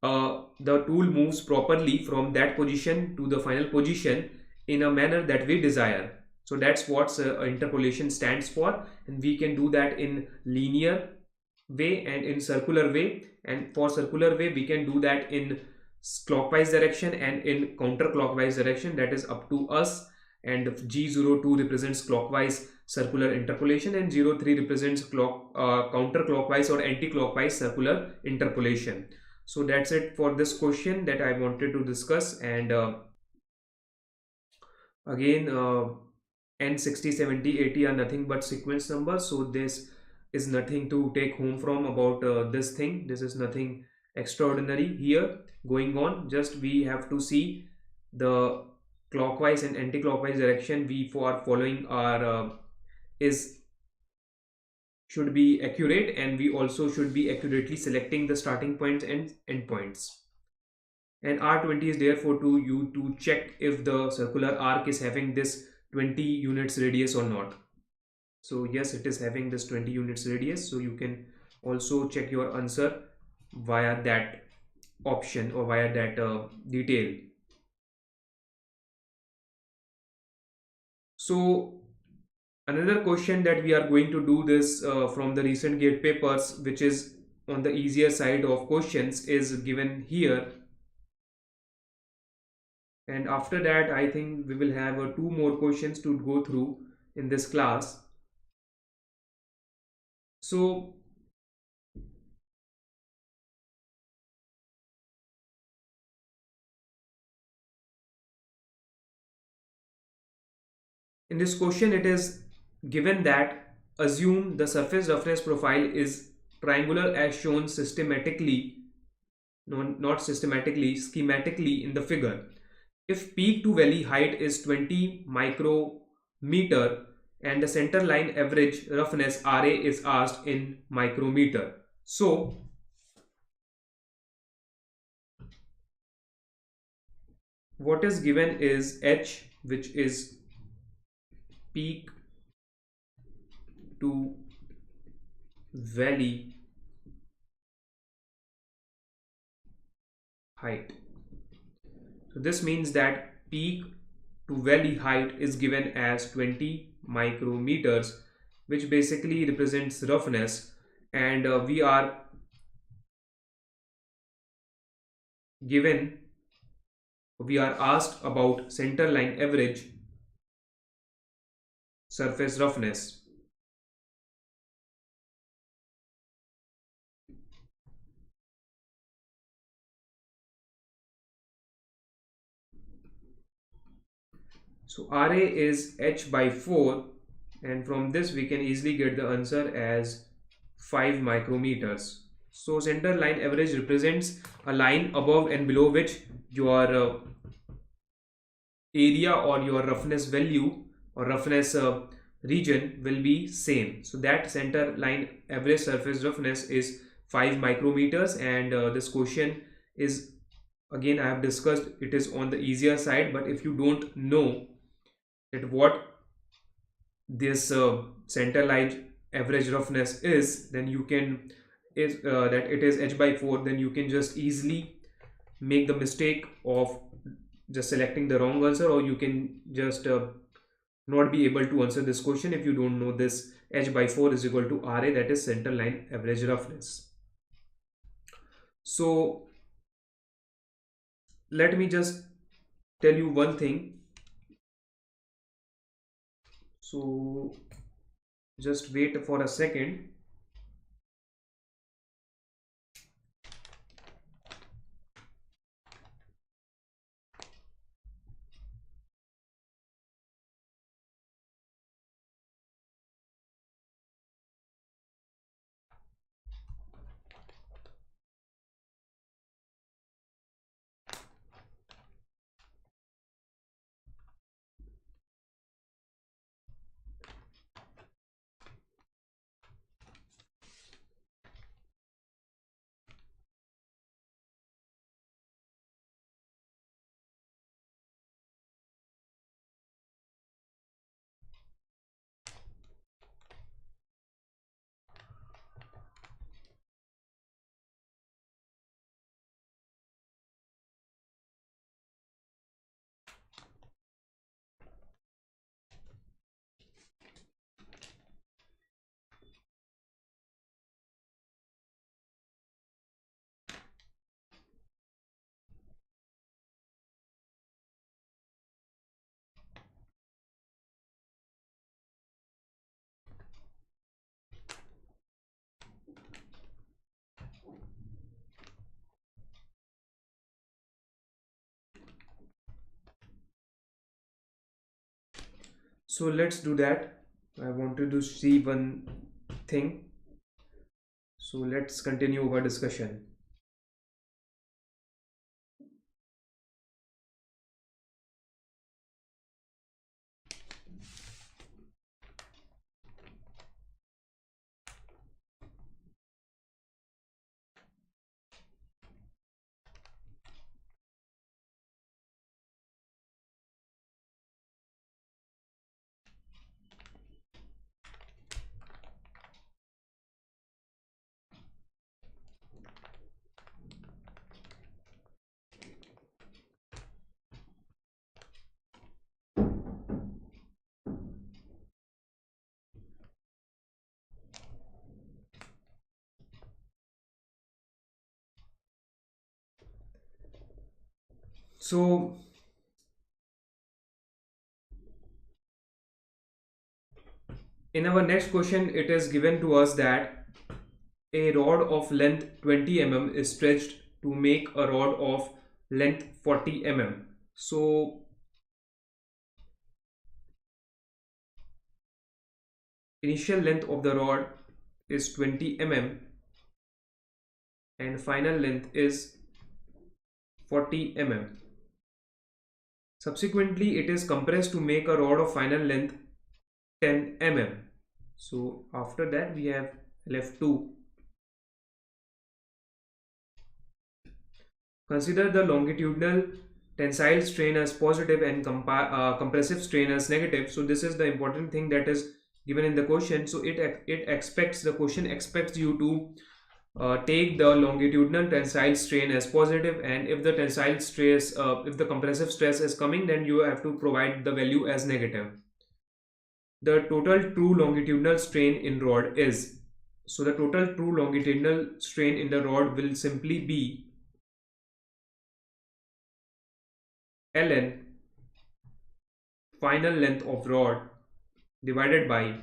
the tool moves properly from that position to the final position in a manner that we desire. So that's what interpolation stands for, and we can do that in linear way and in circular way. And for circular way we can do that in clockwise direction and in counterclockwise direction, that is up to us. And G02 represents clockwise circular interpolation, and 03 represents counterclockwise or anti-clockwise circular interpolation. So that's it for this question that I wanted to discuss. And again, N 60, 70, 80 are nothing but sequence numbers, so this is nothing to take home from about this thing. This is nothing extraordinary here going on. Just we have to see the clockwise and anti-clockwise direction we are following are is should be accurate, and we also should be accurately selecting the starting points and end points. And R20 is there for to you to check if the circular arc is having this 20 units radius or not. So yes, it is having this 20 units radius, so you can also check your answer via that option or via that detail. So another question that we are going to do this from the recent GATE papers, which is on the easier side of questions, is given here. And after that, I think we will have two more questions to go through in this class. So in this question, it is given that assume the surface roughness profile is triangular as shown systematically, no, not systematically, schematically in the figure. If peak to valley height is 20 micrometer and the center line average roughness RA is asked in micrometer. So what is given is H, which is peak to valley height. So this means that peak to valley height is given as 20 micrometers, which basically represents roughness, and we are asked about center line average surface roughness. So RA is H by 4, and from this we can easily get the answer as 5 micrometers. So center line average represents a line above and below which your area or your roughness value or roughness region will be same. So that center line average surface roughness is 5 micrometers, and this question is, again I have discussed, it is on the easier side, but if you don't know that what this center line average roughness is, then you can that it is H by 4, then you can just easily make the mistake of just selecting the wrong answer, or you can just not be able to answer this question if you don't know this H by 4 is equal to RA, that is center line average roughness. So let me just tell you one thing. So just wait for a second. So let's do that. I wanted to see one thing. So let's continue our discussion. So in our next question, it is given to us that a rod of length 20 mm is stretched to make a rod of length 40 mm. So initial length of the rod is 20 mm and final length is 40 mm. Subsequently, it is compressed to make a rod of final length 10 mm. So after that we have left 2. Consider the longitudinal tensile strain as positive and compressive strain as negative. So this is the important thing that is given in the question. So the question expects you to take the longitudinal tensile strain as positive, and if the tensile stress, if the compressive stress is coming, then you have to provide the value as negative. The total true longitudinal strain in rod is, so the total true longitudinal strain in the rod will simply be ln final length of rod divided by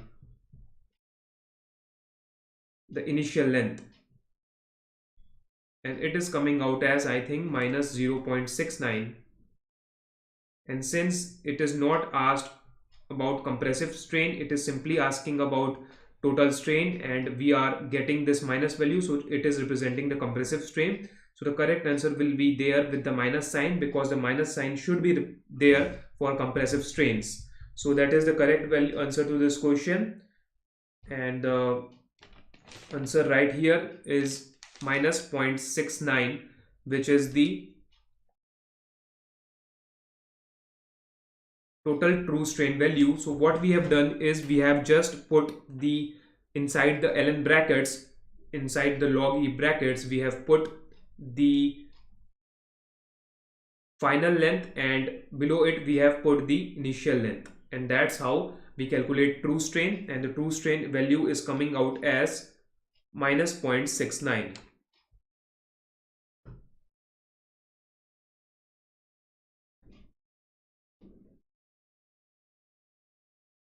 the initial length, and it is coming out as, I think, minus 0.69. And since it is not asked about compressive strain, it is simply asking about total strain, and we are getting this minus value, so it is representing the compressive strain. So the correct answer will be there with the minus sign, because the minus sign should be there for compressive strains. So that is the correct value answer to this question, and the answer right here is minus 0.69, which is the total true strain value. So what we have done is we have just put the inside the ln brackets, inside the log e brackets, we have put the final length, and below it we have put the initial length, and that's how we calculate true strain, and the true strain value is coming out as minus 0.69.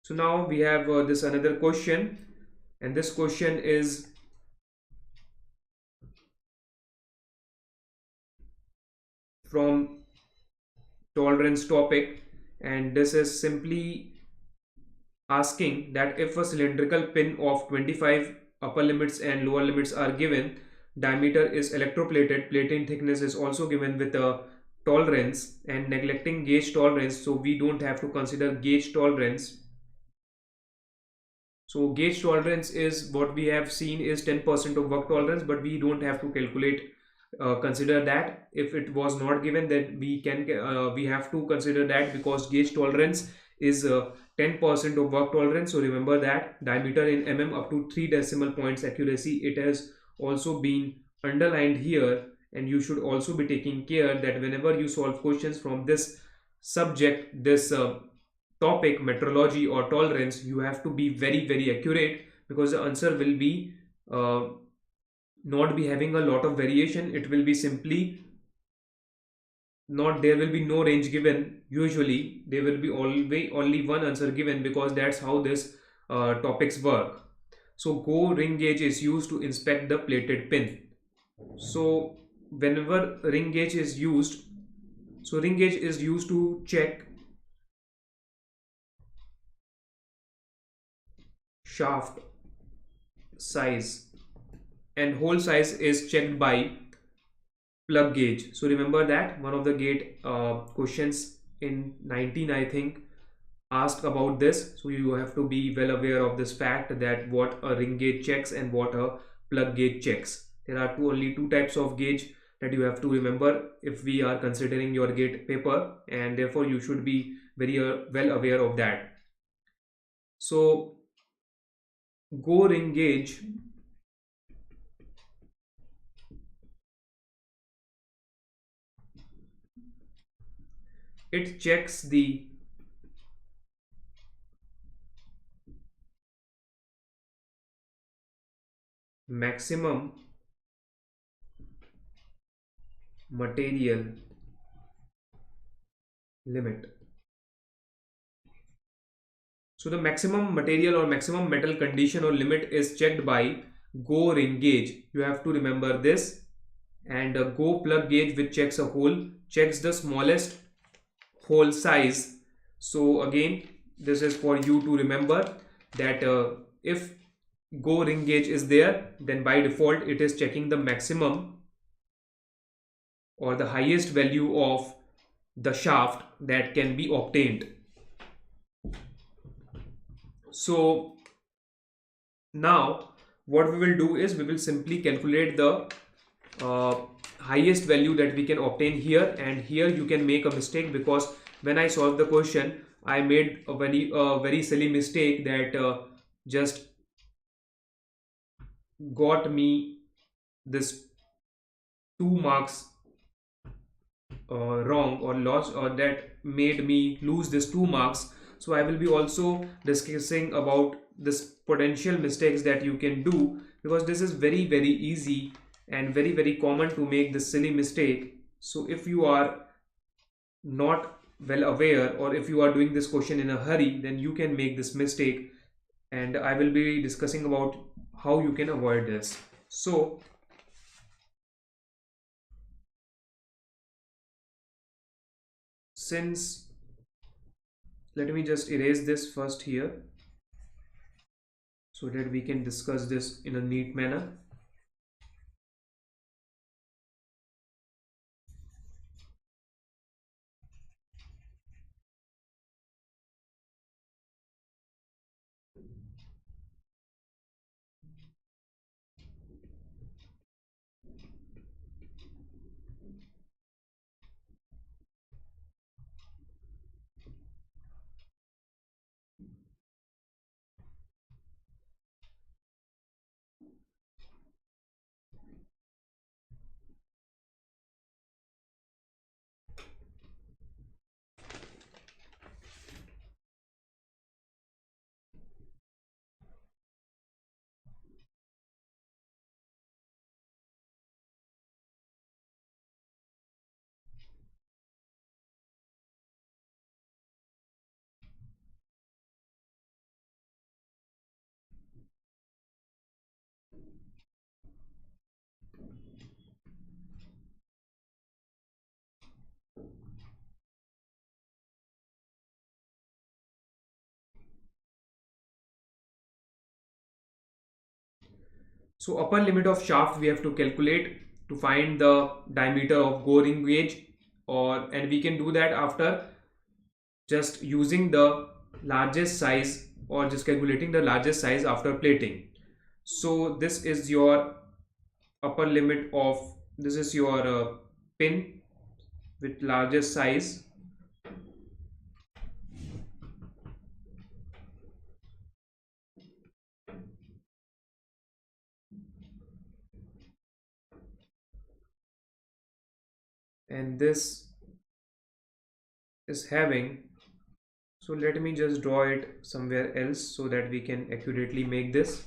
So now we have this another question, and this question is from tolerance topic, and this is simply asking that if a cylindrical pin of 25 upper limits and lower limits are given, diameter is electroplated, plating thickness is also given with a tolerance, and neglecting gauge tolerance, so we don't have to consider gauge tolerance. So gauge tolerance is what we have seen is 10% of work tolerance, but we don't have to calculate consider that. If it was not given, then we have to consider that, because gauge tolerance is 10% of work tolerance. So remember that diameter in mm up to 3 decimal points accuracy, it has also been underlined here, and you should also be taking care that whenever you solve questions from this subject, this topic, metrology or tolerance, you have to be very accurate, because the answer will be not be having a lot of variation. It will be simply not, there will be no range given. Usually there will be always only one answer given, because that's how this topics work. So go ring gauge is used to inspect the plated pin. So whenever ring gauge is used, so ring gauge is used to check shaft size and hole size is checked by plug gauge. So remember that one of the gate questions in 19, I think, asked about this. So you have to be well aware of this fact, that what a ring gauge checks and what a plug gauge checks. There are only two types of gauge that you have to remember if we are considering your gate paper, and therefore you should be very well aware of that. So go ring gauge, it checks the maximum material limit. So the maximum material or maximum metal condition or limit is checked by go ring gauge. You have to remember this. And a go plug gauge, which checks a hole, checks the smallest hole size. So again, this is for you to remember that if go ring gauge is there, then by default it is checking the maximum or the highest value of the shaft that can be obtained. So now what we will do is we will simply calculate the uh, highest value that we can obtain here, and here you can make a mistake, because when I solved the question I made a very silly mistake that just got me this 2 marks wrong or lost, or that made me lose this 2 marks. So I will be also discussing about this potential mistakes that you can do, because this is very easy and very common to make this silly mistake. So if you are not well aware, or if you are doing this question in a hurry, then you can make this mistake, and I will be discussing about how you can avoid this. So since, let me just erase this first here so that we can discuss this in a neat manner. So upper limit of shaft we have to calculate to find the diameter of go ring gauge, and we can do that after just using the largest size, or just calculating the largest size after plating. So this is your upper limit of, this is your pin with largest size, and this is having, so let me just draw it somewhere else so that we can accurately make this.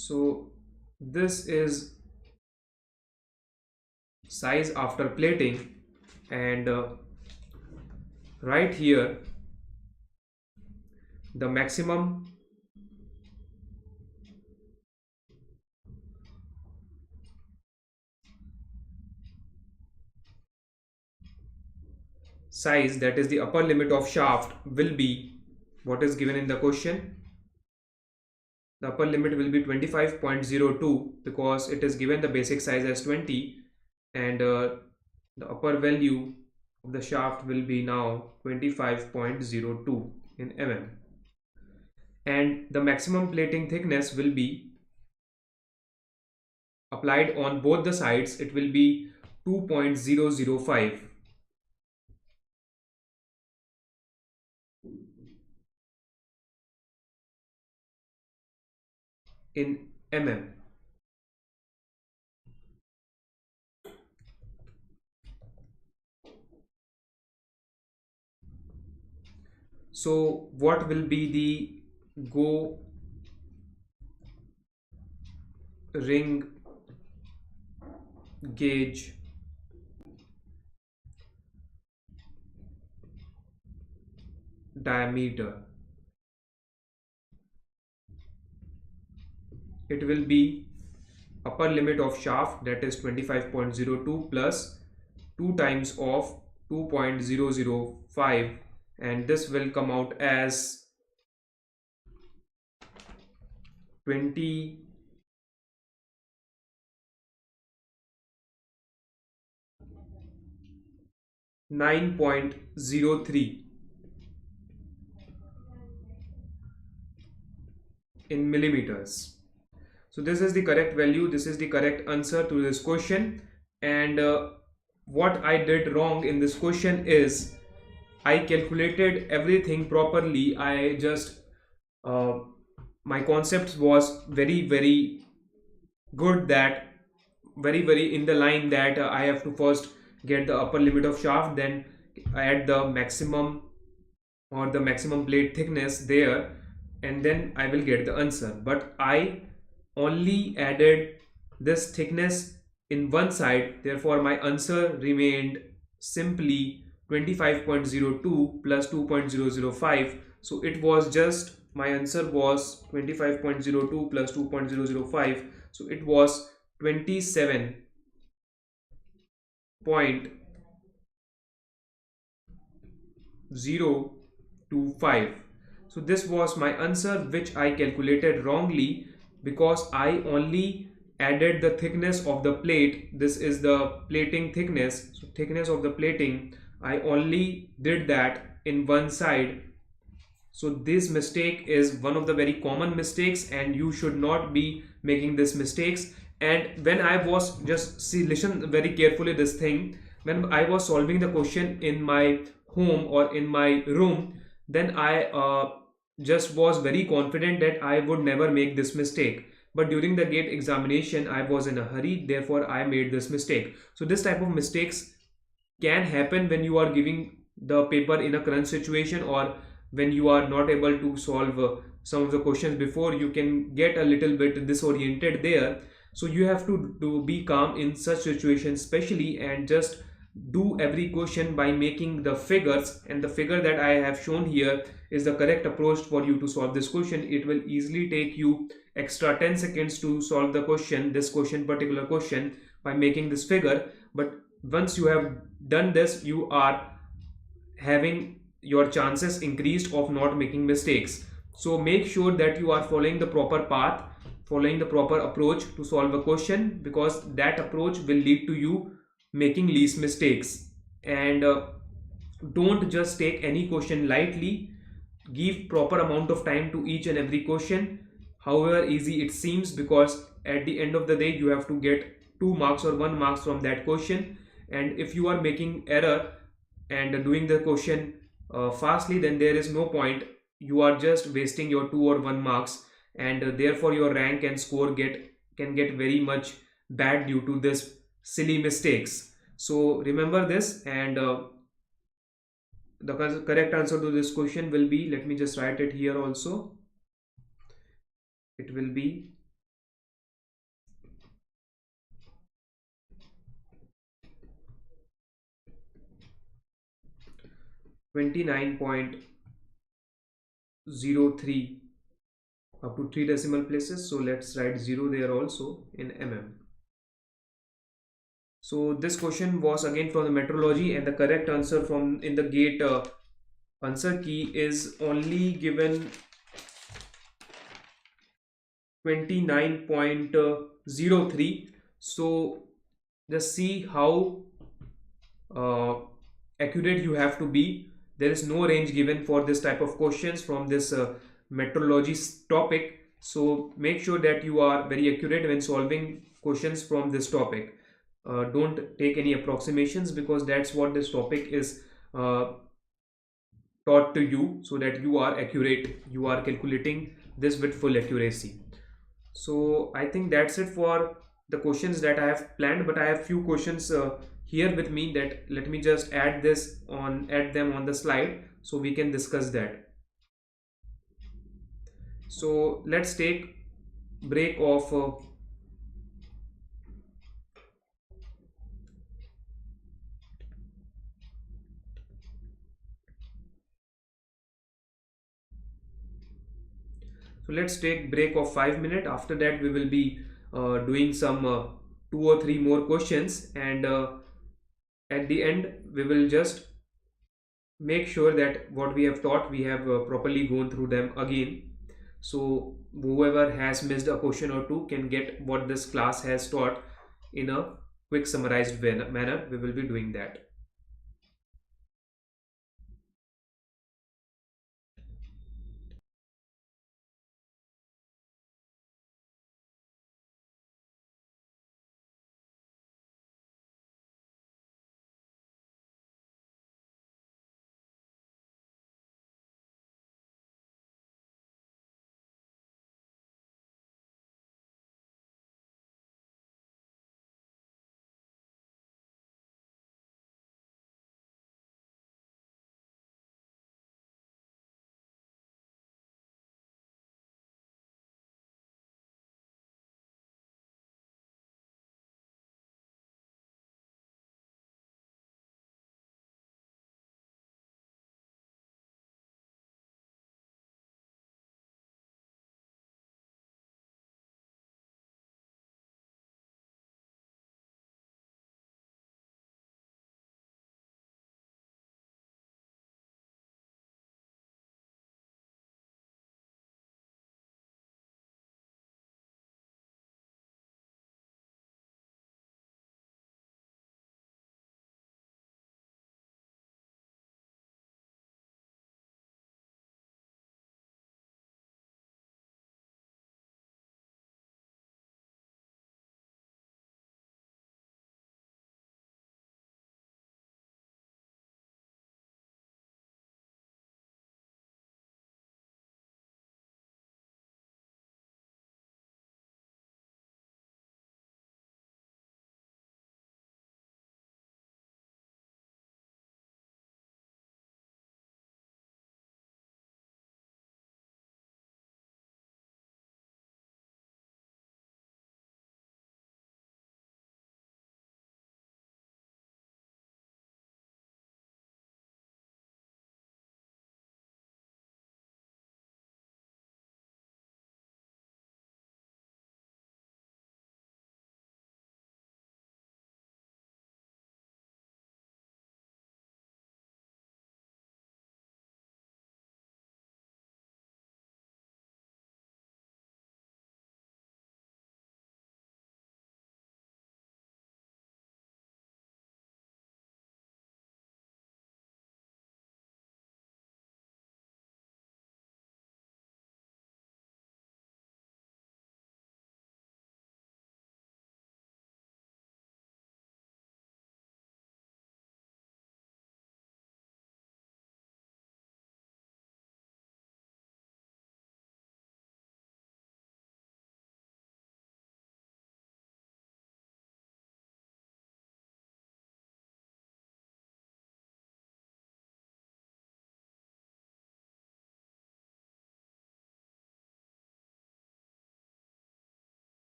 So this is size after plating, and right here the maximum size, that is the upper limit of shaft, will be what is given in the question. The upper limit will be 25.02 because it is given the basic size as 20, and the upper value of the shaft will be now 25.02 in mm, and the maximum plating thickness will be applied on both the sides. It will be 2.005 in mm. So what will be the go ring gauge diameter? It will be upper limit of shaft, that is 25.02 plus 2 times of 2.005, and this will come out as 29.03 in millimeters. So this is the correct value, this is the correct answer to this question. And what I did wrong in this question is I calculated everything properly. I just my concept was very good, that very in the line that I have to first get the upper limit of shaft, then add the maximum or the maximum blade thickness there, and then I will get the answer. But I only added this thickness in one side, therefore my answer remained simply 25.02 plus 2.005. So it was just, my answer was 25.02 plus 2.005, so it was 27.025. So this was my answer, which I calculated wrongly because I only added the thickness of the plate. This is the plating thickness, so thickness of the plating, I only did that in one side. So this mistake is one of the very common mistakes, and you should not be making this mistakes. And when I was just, see, listen very carefully this thing, when I was solving the question in my home or in my room, then I just was very confident that I would never make this mistake. But during the GATE examination I was in a hurry, therefore I made this mistake. So this type of mistakes can happen when you are giving the paper in a crunch situation, or when you are not able to solve some of the questions before. You can get a little bit disoriented there. So you have to be calm in such situations especially, and just do every question by making the figures, and the figure that I have shown here is the correct approach for you to solve this question. It will easily take you extra 10 seconds to solve the question, this question, particular question, by making this figure. But once you have done this, you are having your chances increased of not making mistakes. So make sure that you are following the proper path, following the proper approach to solve a question, because that approach will lead to you making least mistakes. And don't just take any question lightly. Give proper amount of time to each and every question, however easy it seems, because at the end of the day you have to get 2 marks or 1 marks from that question. And if you are making error and doing the question fastly, then there is no point. You are just wasting your 2 or 1 marks, and therefore your rank and score can get very much bad due to this silly mistakes. So remember this, and the correct answer to this question will be, let me just write it here also, it will be 29.03 up to 3 decimal places. So let's write 0 there also in mm. So this question was again from the metrology, and the correct answer from in the GATE answer key is only given 29.03. So just see how uh, accurate you have to be. There is no range given for this type of questions from this metrology topic. So make sure that you are very accurate when solving questions from this topic. Don't take any approximations, because that's what this topic is taught to you, so that you are accurate, you are calculating this with full accuracy. So I think that's it for the questions that I have planned, but I have few questions here with me, that let me just add them on the slide so we can discuss that. So let's take break of so let's take break of 5 minutes. After that we will be doing some 2 or 3 more questions, and at the end we will just make sure that what we have taught, we have properly gone through them again. So whoever has missed a question or two can get what this class has taught in a quick summarized manner. We will be doing that.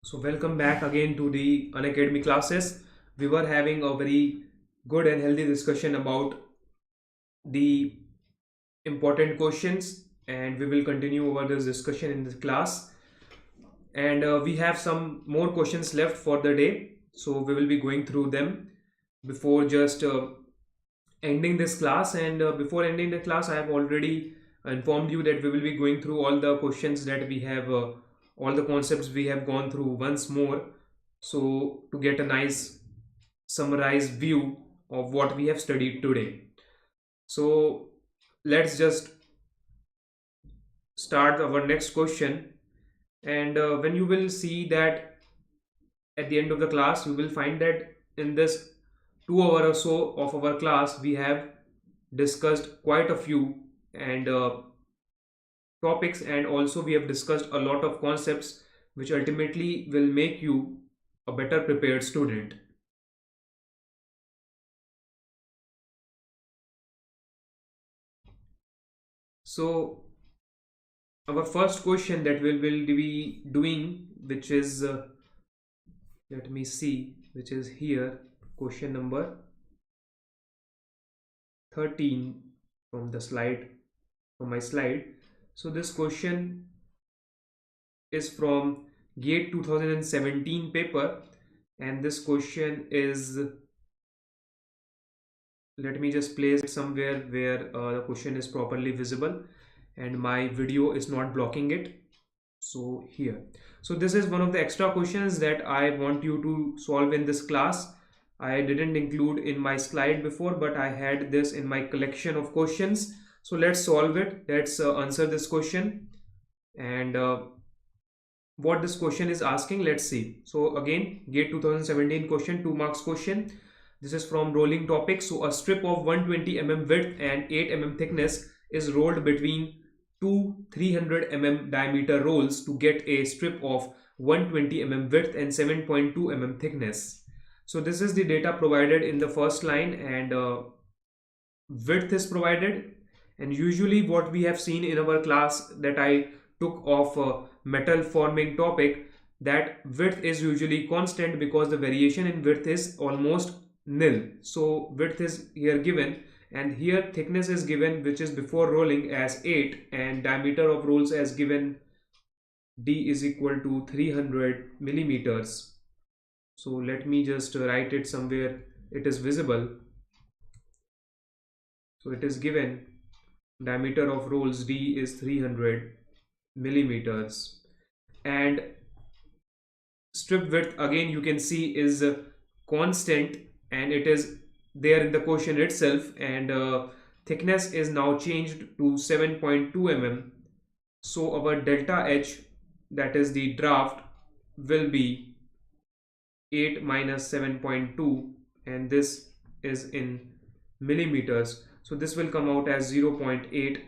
So welcome back again to the Unacademy classes. We were having a very good and healthy discussion about the important questions, and we will continue over this discussion in this class. And we have some more questions left for the day, so we will be going through them before just ending this class. And before ending the class, I have already informed you that we will be going through all the questions that we have, all the concepts we have gone through once more, so to get a nice summarized view of what we have studied today. So let's just start our next question. And when you will see that at the end of the class, you will find that in this 2 hour or so of our class, we have discussed quite a few and topics, and also we have discussed a lot of concepts which ultimately will make you a better prepared student. So our first question that we will be doing, which is let me see, which is here, question number 13 from the slide, from my slide. So this question is from GATE 2017 paper, and this question is, let me just place it somewhere where the question is properly visible and my video is not blocking it. So here, so this is one of the extra questions that I want you to solve in this class. I didn't include in my slide before, but I had this in my collection of questions. So let's solve it. Let's answer this question. And what this question is asking, let's see. So again, GATE 2017 question, 2 marks question. This is from rolling topic. So a strip of 120 mm width and 8 mm thickness is rolled between two 300 mm diameter rolls to get a strip of 120 mm width and 7.2 mm thickness. So this is the data provided in the first line, and width is provided. And usually what we have seen in our class that I took of metal forming topic, that width is usually constant because the variation in width is almost nil. So width is here given, and here thickness is given, which is before rolling as 8, and diameter of rolls as given, d is equal to 300 millimeters. So let me just write it somewhere, it is visible. So it is given diameter of rolls d is 300 millimeters, and strip width again you can see is constant, and it is there in the question itself, and thickness is now changed to 7.2 mm. So our delta H, that is the draft, will be 8 minus 7.2, and this is in millimeters. So this will come out as 0.8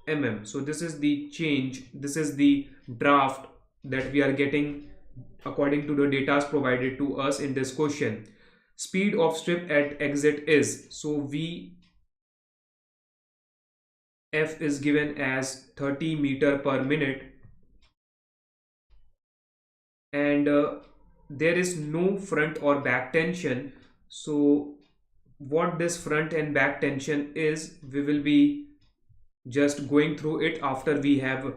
mm. So this is the change, this is the draft that we are getting according to the data provided to us in this question. Speed of strip at exit is, so V F is given as 30 meter per minute, and there is no front or back tension. So what this front and back tension is, we will be just going through it after we have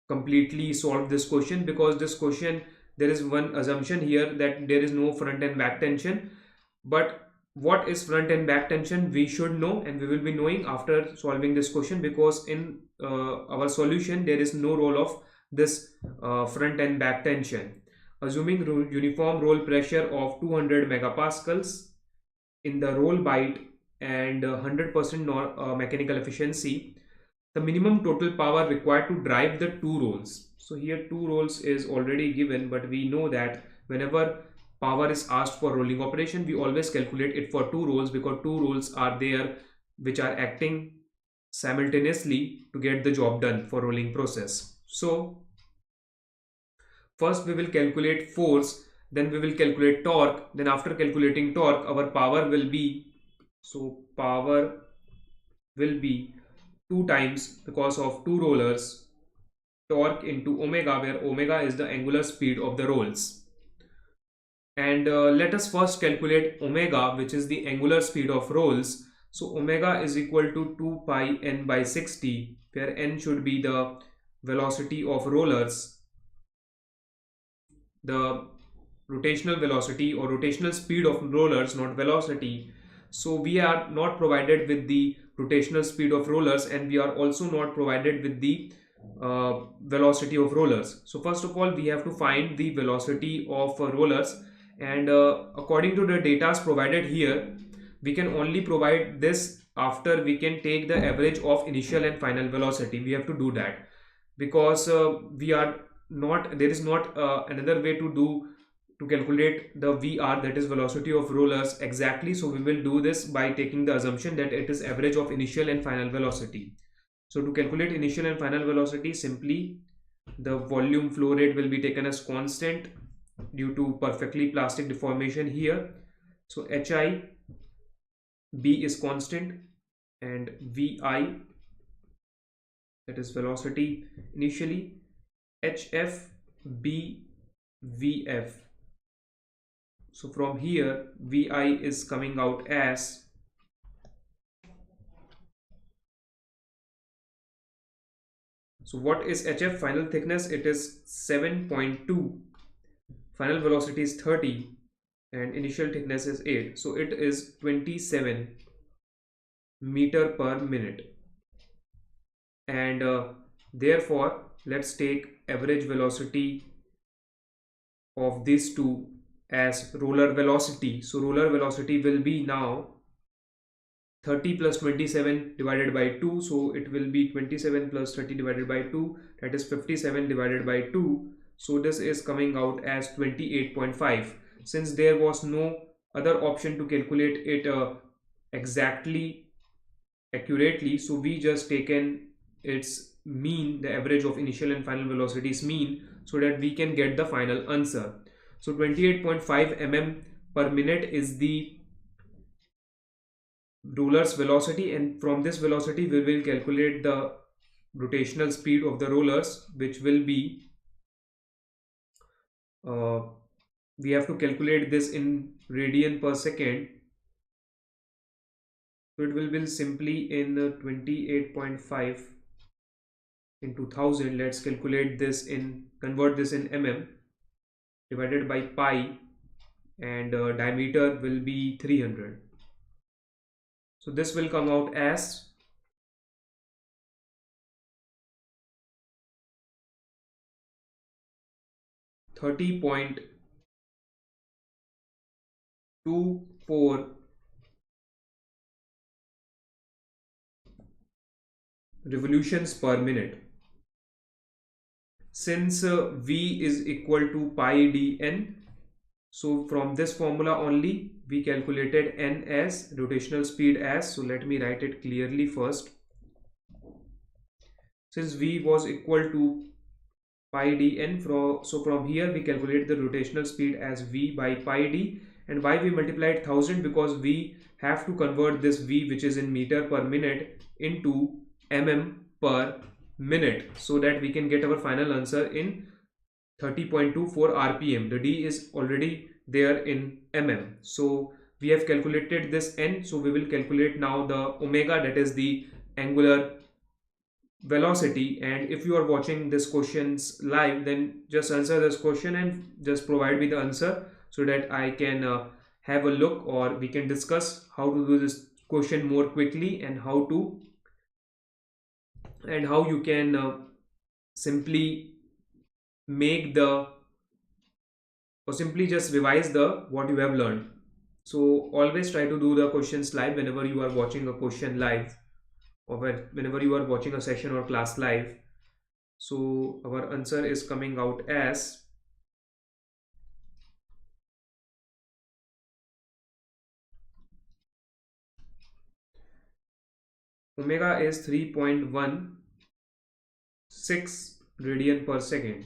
completely solved this question, because this question, there is one assumption here that there is no front and back tension. But what is front and back tension we should know, and we will be knowing after solving this question, because in our solution there is no role of this front and back tension. Assuming uniform roll pressure of 200 megapascals in the roll byte and 100% mechanical efficiency, the minimum total power required to drive the two rolls. So here two rolls is already given, but we know that whenever power is asked for rolling operation, we always calculate it for two rolls, because two rolls are there which are acting simultaneously to get the job done for rolling process. So first we will calculate force, then we will calculate torque, then after calculating torque our power will be, so power will be 2 times, because of two rollers, torque into omega, where omega is the angular speed of the rolls. And let us first calculate omega, which is the angular speed of rolls. So omega is equal to 2 pi n by 60, where n should be the velocity of rollers, the rotational velocity or rotational speed of rollers, not velocity. So we are not provided with the rotational speed of rollers, and we are also not provided with the velocity of rollers. So first of all, we have to find the velocity of rollers, and according to the data provided here, we can only provide this after we can take the average of initial and final velocity. We have to do that because we are not, there is not another way to calculate the VR, that is velocity of rollers, exactly. So we will do this by taking the assumption that it is average of initial and final velocity. So to calculate initial and final velocity, simply the volume flow rate will be taken as constant due to perfectly plastic deformation here. So HI B is constant, and VI, that is velocity initially, HF B VF. So from here VI is coming out as so what is HF? Final thickness, it is 7.2, final velocity is 30, and initial thickness is 8, so it is 27 meter per minute. And therefore let's take average velocity of these two as roller velocity. So roller velocity will be now 30 plus 27 divided by 2, so it will be 27 plus 30 divided by 2, that is 57 divided by 2. So this is coming out as 28.5. Since there was no other option to calculate it exactly accurately, so we just taken its mean, the average of initial and final velocities mean, so that we can get the final answer. So 28.5 mm per minute is the roller's velocity, and from this velocity we will calculate the rotational speed of the rollers, which will be we have to calculate this in radian per second. So it will be simply in 28.5 into 1000. Let's calculate this in, convert this in mm, divided by pi, and diameter will be 300. So this will come out as 30.24 revolutions per minute. Since V is equal to pi dn, so from this formula only we calculated n as rotational speed as, so let me write it clearly first. Since V was equal to pi dn, so from here we calculate the rotational speed as V by pi d. And why we multiplied 1000? Because we have to convert this V, which is in meter per minute, into mm per minute, so that we can get our final answer in 30.24 rpm. The d is already there in mm, so we have calculated this n. So we will calculate now the omega, that is the angular velocity. And if you are watching this questions live, then just answer this question and just provide me the answer, so that I can have a look, or we can discuss how to do this question more quickly, and how you can simply make the, or simply just revise the what you have learned. So always try to do the questions live whenever you are watching a question live, or whenever you are watching a session or class live. So our answer is coming out as omega is 3.16 radian per second,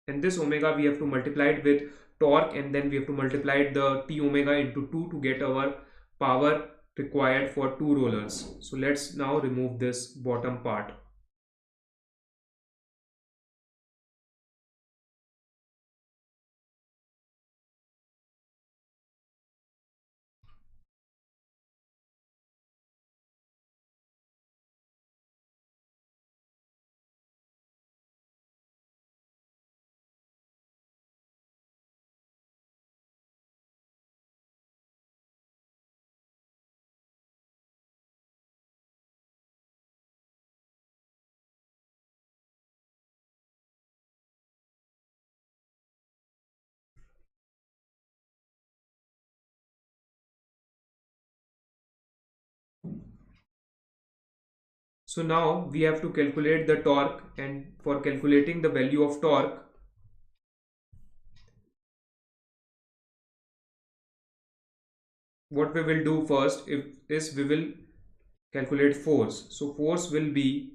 and this omega we have to multiply it with torque, and then we have to multiply the t omega into 2 to get our power required for 2 rollers. So let's now remove this bottom part. So now we have to calculate the torque, and for calculating the value of torque, what we will do first is we will calculate force. So force will be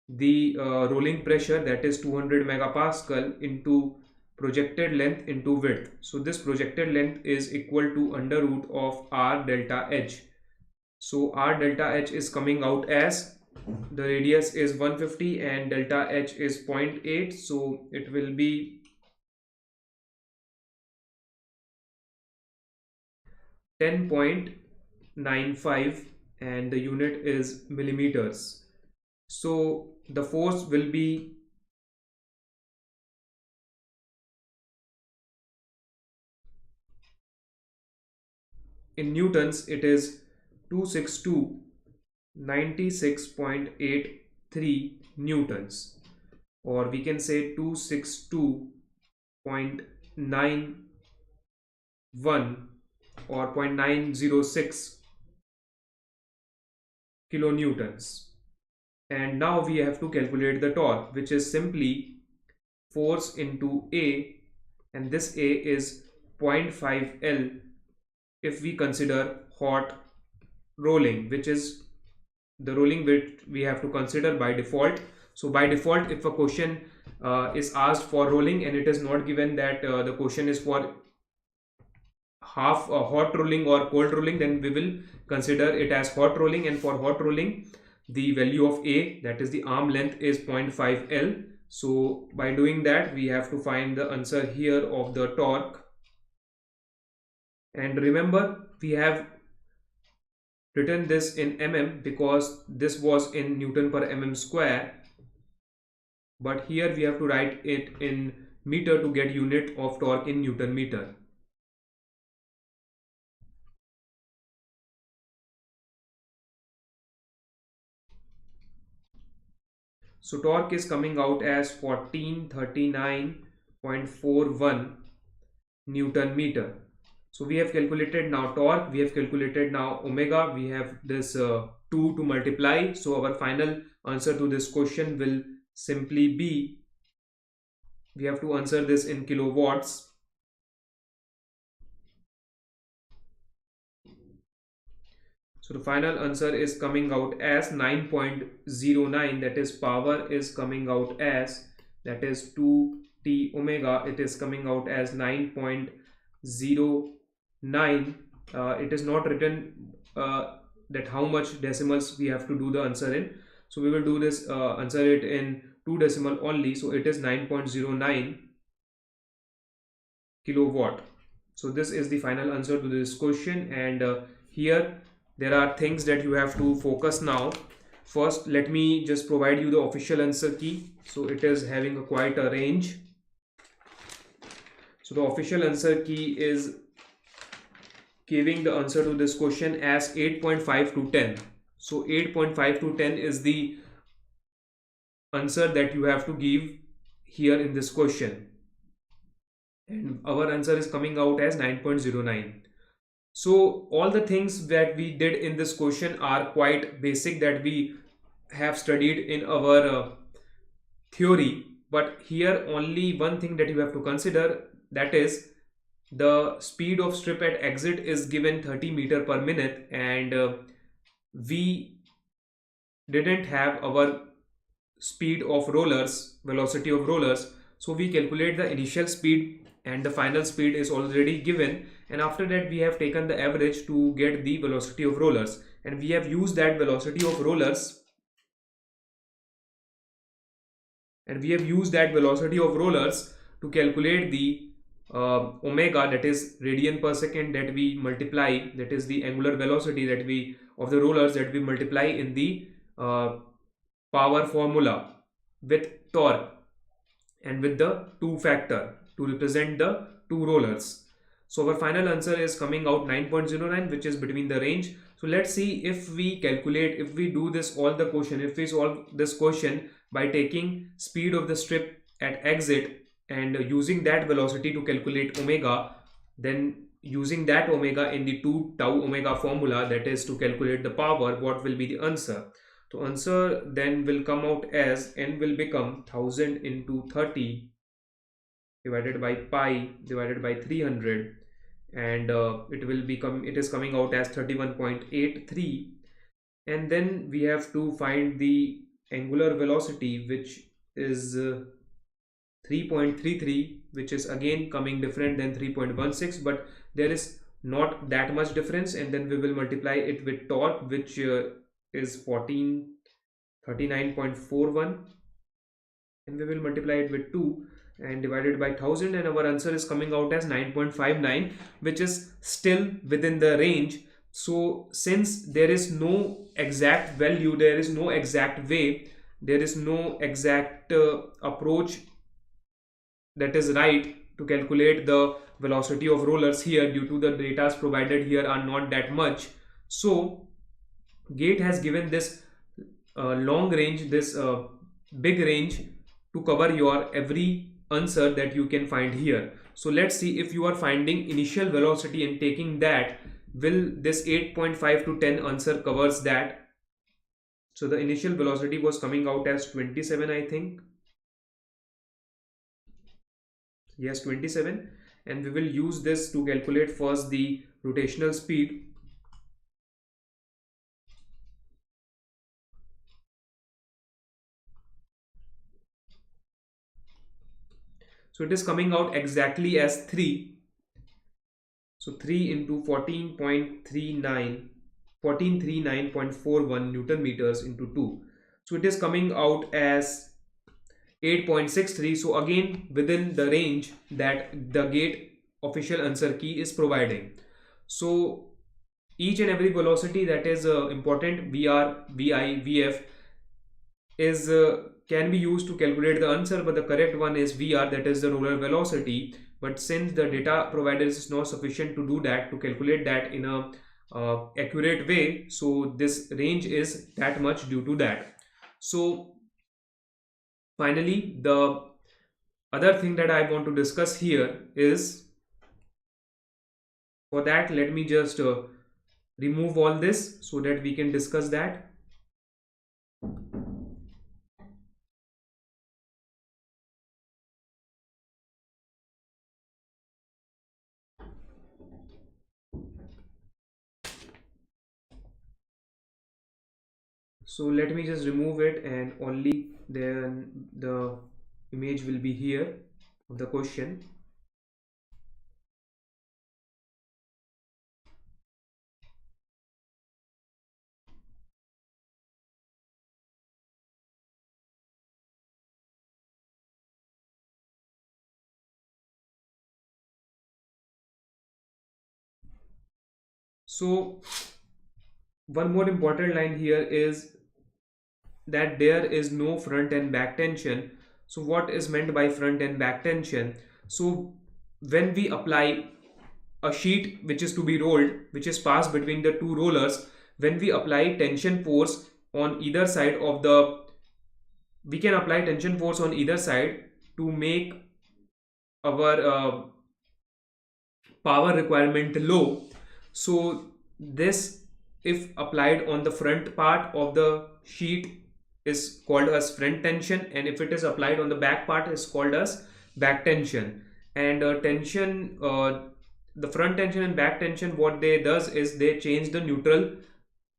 the rolling pressure, that is 200 megapascal, into projected length into width. So this projected length is equal to under root of r delta h. So r delta h is coming out as, the radius is 150 and delta h is 0.8, so it will be 10.95 and the unit is millimeters. So the force will be in newtons, it is 262.96.83 newtons, or we can say 262.91 or 0.906 kilonewtons. And now we have to calculate the torque, which is simply force into A, and this A is 0.5 L if we consider hot rolling, which is the rolling which we have to consider by default. So by default, if a question is asked for rolling and it is not given that the question is for half hot rolling or cold rolling, then we will consider it as hot rolling, and for hot rolling the value of A, that is the arm length, is 0.5 L. So by doing that, we have to find the answer here of the torque. And remember, we have written this in mm because this was in Newton per mm square, but here we have to write it in meter to get unit of torque in Newton meter. So torque is coming out as 1439.41 Newton meter. So we have calculated now torque, we have calculated now omega, we have this 2 to multiply. So our final answer to this question will simply be, we have to answer this in kilowatts. So the final answer is coming out as 9.09, that is power is coming out as, that is 2t omega, it is coming out as 9.09. It is not written that how much decimals we have to do the answer in. So we will do this answer it in 2 decimal only. So it is 9.09 kilowatt. So this is the final answer to this question, and here there are things that you have to focus now. First, let me just provide you the official answer key. So it is having quite a range. So the official answer key is giving the answer to this question as 8.5 to 10. So 8.5 to 10 is the answer that you have to give here in this question, and our answer is coming out as 9.09. So all the things that we did in this question are quite basic, that we have studied in our theory, but here only one thing that you have to consider, that is the speed of strip at exit is given 30 meter per minute, and we didn't have our speed of rollers, velocity of rollers. So we calculate the initial speed and the final speed is already given, and after that we have taken the average to get the velocity of rollers, and we have used that velocity of rollers, to calculate the omega, that is radian per second, that we multiply, that is the angular velocity that we of the rollers, that we multiply in the power formula with torque and with the 2 factor to represent the 2 rollers. So our final answer is coming out 9.09, which is between the range. So let's see if we calculate, if we do this all the question, if we solve this question by taking speed of the strip at exit and using that velocity to calculate omega, then using that omega in the 2 tau omega formula, that is to calculate the power, what will be the answer? So answer then will come out as n will become 1000 into 30 divided by pi divided by 300, and it is coming out as 31.83. And then we have to find the angular velocity, which is 3.33, which is again coming different than 3.16, but there is not that much difference. And then we will multiply it with torque, which is 1439.41, and we will multiply it with 2 and divided by 1000, and our answer is coming out as 9.59, which is still within the range. So since there is no exact value, there is no exact way, there is no exact approach that is right to calculate the velocity of rollers here, due to the data provided here are not that much. So GATE has given this long range, this big range, to cover your every answer that you can find here. So let's see, if you are finding initial velocity and taking that, will this 8.5 to 10 answer covers that? So the initial velocity was coming out as 27, I think. Yes, 27. And we will use this to calculate first the rotational speed. So it is coming out exactly as 3. So 3 into 1439.41 Newton meters into 2. So it is coming out as 8.63. So again within the range that the GATE official answer key is providing. So each and every velocity that is important, VR, VI, VF, is can be used to calculate the answer, but the correct one is VR, that is the roller velocity. But since the data provided is not sufficient to do that, to calculate that in a accurate way, so this range is that much due to that. So finally, the other thing that I want to discuss here is, for that let me just remove all this so that we can discuss that. So let me just remove it, and only then the image will be here of the question. So one more important line here is that there is no front and back tension. So what is meant by front and back tension? So when we apply a sheet which is to be rolled, which is passed between the two rollers, when we apply tension force on either side of the, we can apply tension force on either side to make our power requirement low. So this, if applied on the front part of the sheet, is called as front tension, and if it is applied on the back part is called as back tension. And the front tension and back tension, what they does is they change the neutral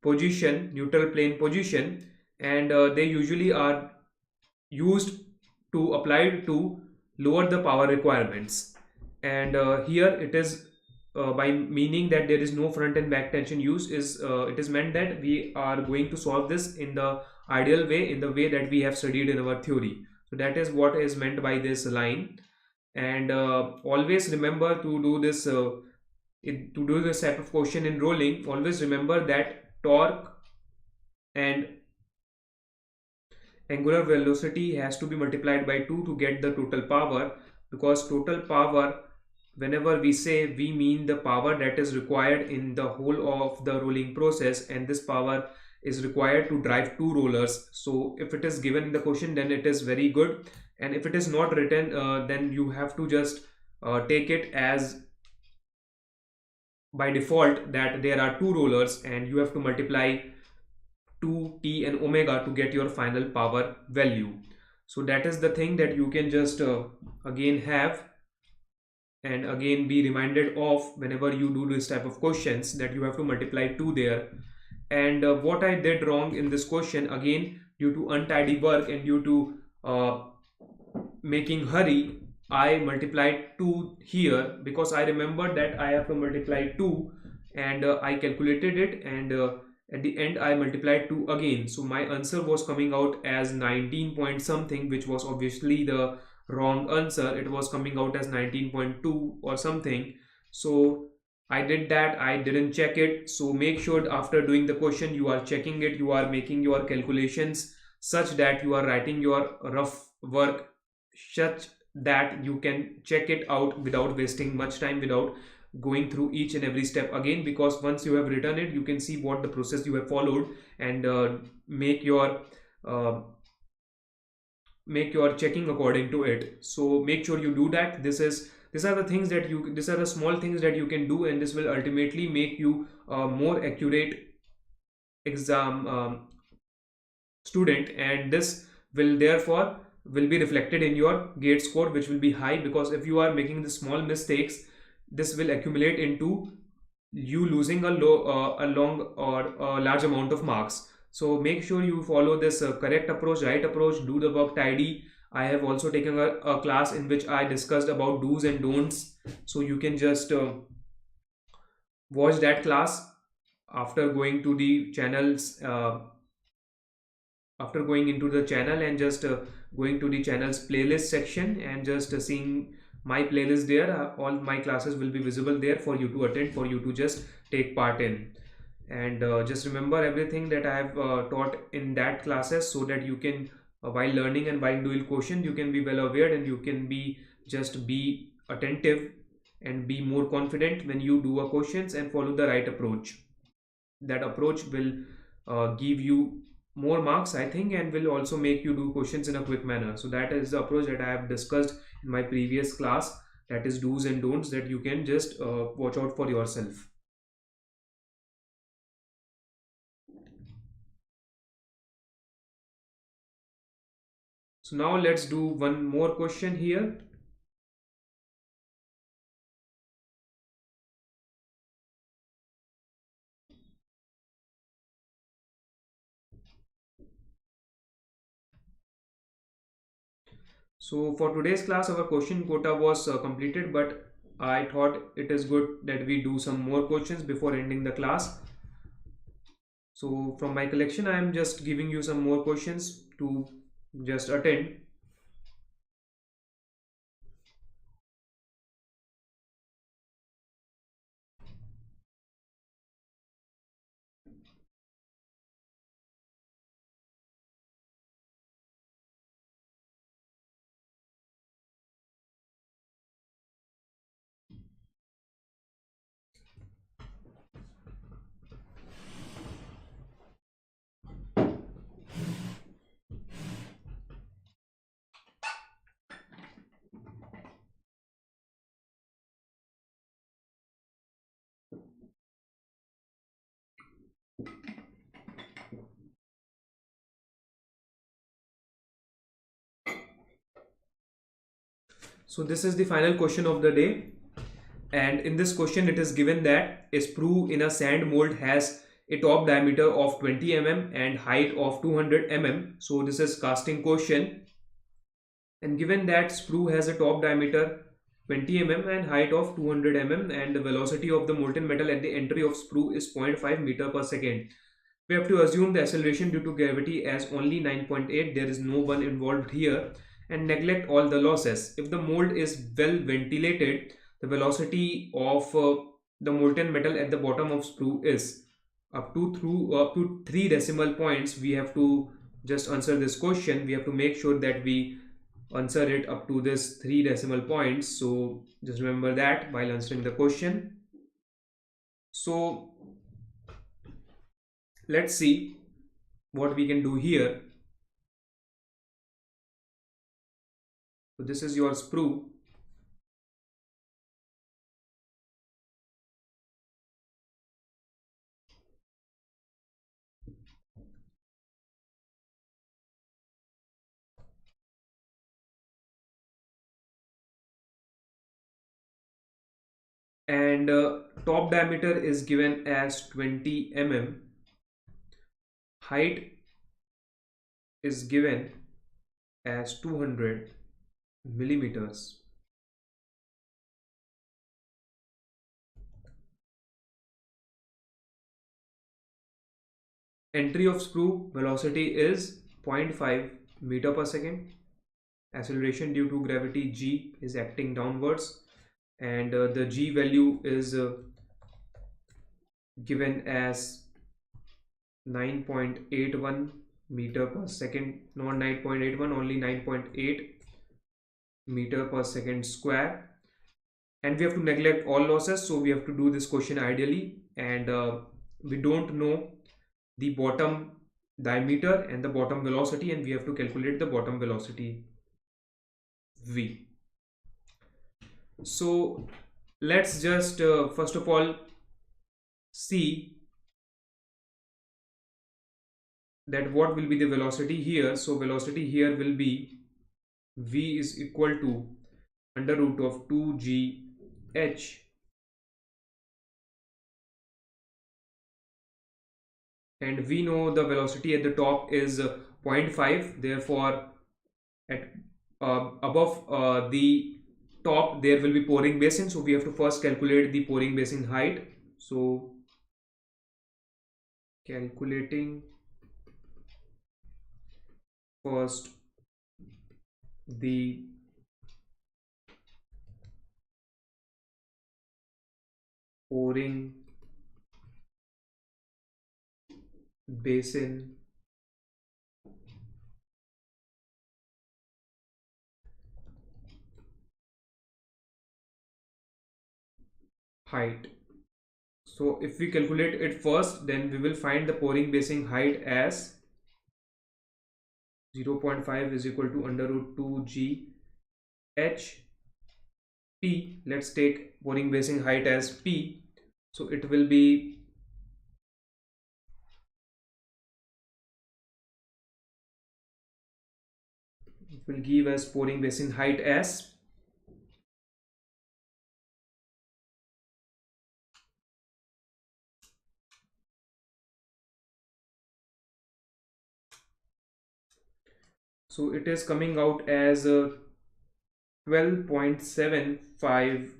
position, neutral plane position, and they usually are used to apply to lower the power requirements. And here it is by meaning that there is no front and back tension use, is it is meant that we are going to solve this in the ideal way, in the way that we have studied in our theory. So that is what is meant by this line. And always remember to do this type of question in rolling. Always remember that torque and angular velocity has to be multiplied by 2 to get the total power, because total power, whenever we say, we mean the power that is required in the whole of the rolling process, and this power is required to drive two rollers. So if it is given in the question, then it is very good, and if it is not written, then you have to just take it as by default that there are two rollers and you have to multiply 2 t and omega to get your final power value. So that is the thing that you can just again have and again be reminded of whenever you do this type of questions, that you have to multiply 2 there. And what I did wrong in this question, again due to untidy work and due to making hurry, I multiplied 2 here because I remembered that I have to multiply 2, and I calculated it, and at the end I multiplied 2 again. So my answer was coming out as 19 point something, which was obviously the wrong answer. It was coming out as 19.2 or something. So I did that, I didn't check it. So make sure after doing the question you are checking it, you are making your calculations such that you are writing your rough work such that you can check it out without wasting much time, without going through each and every step again, because once you have written it you can see what the process you have followed, and uh, make your checking according to it. So make sure you do that. These are the things that you, these are the small things that you can do, and this will ultimately make you a more accurate exam student, and this will therefore will be reflected in your gate score, which will be high, because if you are making the small mistakes, this will accumulate into you losing a long or a large amount of marks. So make sure you follow this correct approach, right approach, do the work tidy. I have also taken a class in which I discussed about do's and don'ts, so you can just watch that class after going to the channels, after going into the channel and just going to the channel's playlist section and just seeing my playlist there. All my classes will be visible there for you to attend, for you to just take part in. And just remember everything that I have taught in that classes, so that you can while learning and while doing question you can be well aware, and you can be just be attentive and be more confident when you do a questions and follow the right approach. That approach will give you more marks, I think, and will also make you do questions in a quick manner. So that is the approach that I have discussed in my previous class, that is do's and don'ts, that you can just watch out for yourself. So now let's do one more question here. So for today's class our question quota was completed, but I thought it is good that we do some more questions before ending the class. So from my collection I am just giving you some more questions to just attend. So this is the final question of the day, and in this question it is given that a sprue in a sand mold has a top diameter of 20 mm and height of 200 mm. So this is casting question, and given that sprue has a top diameter 20 mm and height of 200 mm, and the velocity of the molten metal at the entry of sprue is 0.5 meter per second. We have to assume the acceleration due to gravity as only 9.8, there is no one involved here, and neglect all the losses. If the mold is well ventilated, the velocity of the molten metal at the bottom of sprue is up to 3 decimal points. We have to just answer this question. We have to make sure that we answer it up to this 3 decimal points. So just remember that while answering the question. So let's see what we can do here. So this is your sprue. and top diameter is given as 20 mm, height is given as 200 millimeters. Entry of sprue velocity is 0.5 meter per second. Acceleration due to gravity g is acting downwards, and the g value is given as 9.81 meter per second, not 9.81, only 9.8 meter per second square. And we have to neglect all losses, so we have to do this question ideally, and we don't know the bottom diameter and the bottom velocity, and we have to calculate the bottom velocity v. So let's just first of all see that what will be the velocity here. So velocity here will be v is equal to under root of 2g h, and we know the velocity at the top is 0.5, therefore at above the top there will be pouring basin, so we have to first calculate the pouring basin height. So calculating first the pouring basin height. So if we calculate it first, then we will find the pouring basin height as 0.5 is equal to under root 2g h p. Let's take pouring basin height as p, so it will be give us pouring basin height as so it is coming out as 12.75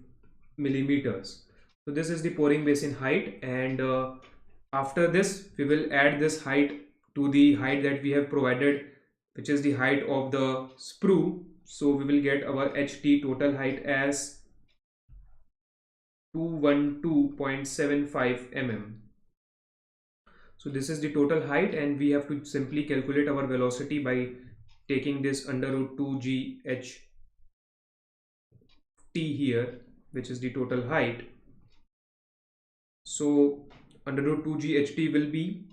millimeters. So this is the pouring basin height, and after this we will add this height to the height that we have provided, which is the height of the sprue. So we will get our ht total height as 212.75 mm. So this is the total height, and we have to simply calculate our velocity by taking this under root 2g h t here, which is the total height. So under root 2g h t will be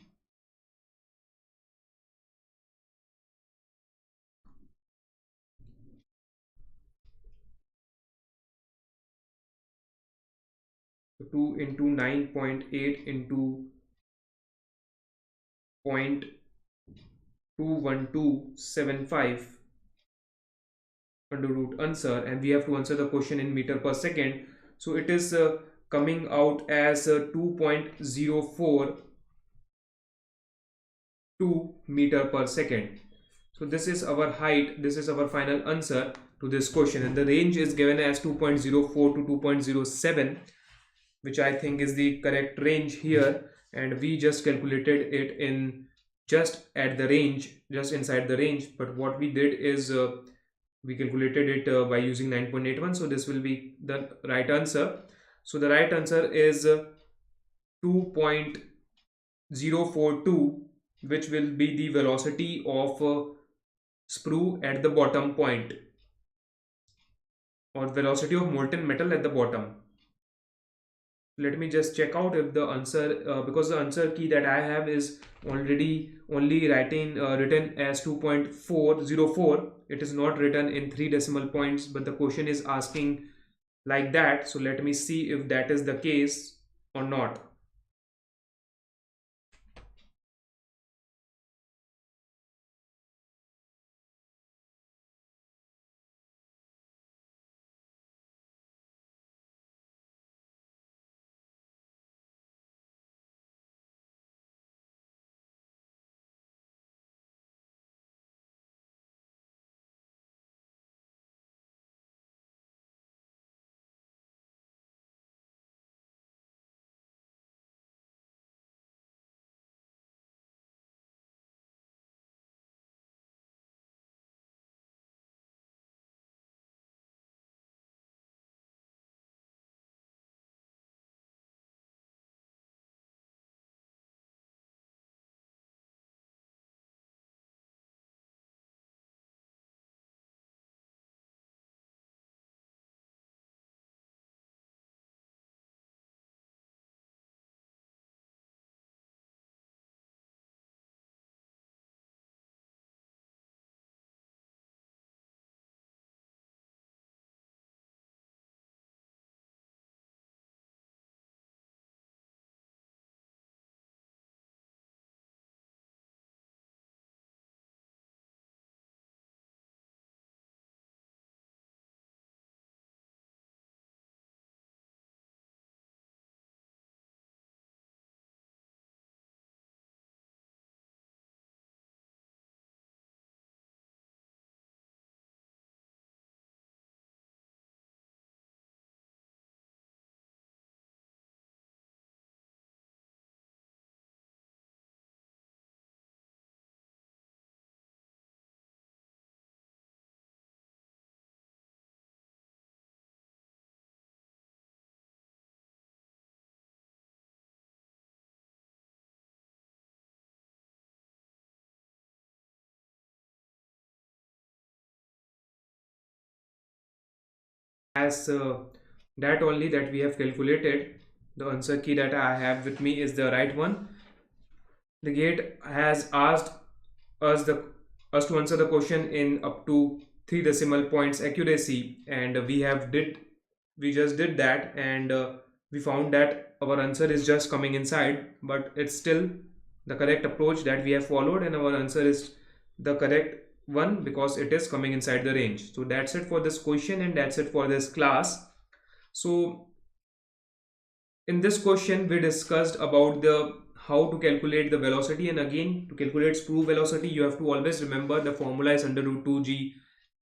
2 into 9.8 into 0.21275 under root answer, and we have to answer the question in meter per second. So it is coming out as 2.042 meter per second. So this is our height, this is our final answer to this question, and the range is given as 2.04 to 2.07, which I think is the correct range here, and we just calculated it in just at the range, just inside the range. But what we did is we calculated it by using 9.81, so this will be the right answer. So the right answer is 2.042, which will be the velocity of sprue at the bottom point, or velocity of molten metal at the bottom. Let me just check out if the answer because the answer key that I have is already only written as 2.404. It is not written in 3 decimal points, but the question is asking like that. So let me see if that is the case or not. as that only that we have calculated. The answer key that I have with me is the right one. The gate has asked us the us to answer the question in up to 3 decimal points accuracy, and we just did that, and we found that our answer is just coming inside, but it's still the correct approach that we have followed, and our answer is the correct one because it is coming inside the range. So that's it for this question, and that's it for this class. So in this question we discussed about the how to calculate the velocity, and again, to calculate sprue velocity you have to always remember the formula is under root 2g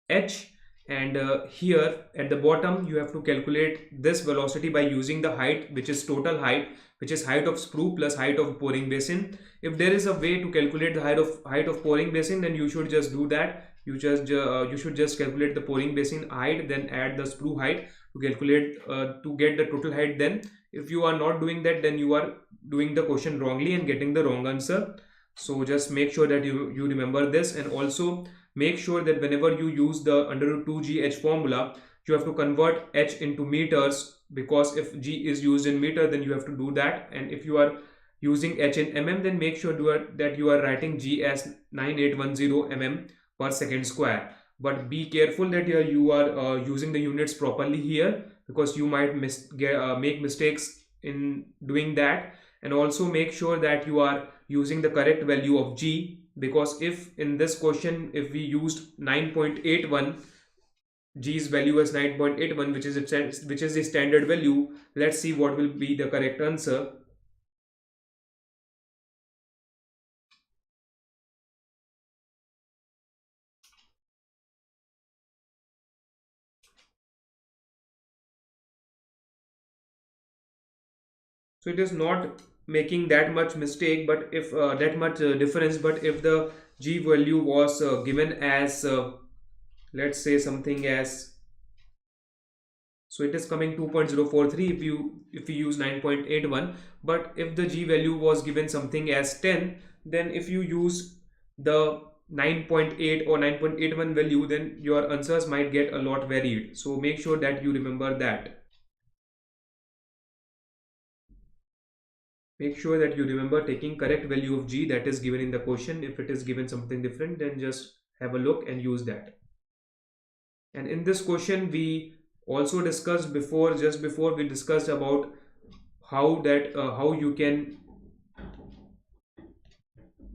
h, and here at the bottom you have to calculate this velocity by using the height, which is total height, which is height of sprue plus height of pouring basin. If there is a way to calculate the height of pouring basin, then you should just do that. You should just calculate the pouring basin height, then add the sprue height to calculate to get the total height. Then if you are not doing that, then you are doing the question wrongly and getting the wrong answer. So just make sure that you remember this, and also make sure that whenever you use the under root 2g h formula, you have to convert h into meters, because if g is used in meter, then you have to do that, and if you are using h in mm, then make sure that you are writing g as 9810 mm per second square. But be careful that you are using the units properly here, because you might make mistakes in doing that. And also make sure that you are using the correct value of g, because if in this question if we used 9.81, g's value as 9.81, which is the standard value, let's see what will be the correct answer. So it is not making that much mistake, but if that much difference, but if the g value was given as let's say something as, so it is coming 2.043 if you use 9.81, but if the g value was given something as 10, then if you use the 9.8 or 9.81 value, then your answers might get a lot varied. So make sure that you remember that. Make sure that you remember taking correct value of g that is given in the question. If it is given something different, then just have a look and use that. And in this question we also discussed before, just before we discussed about how you can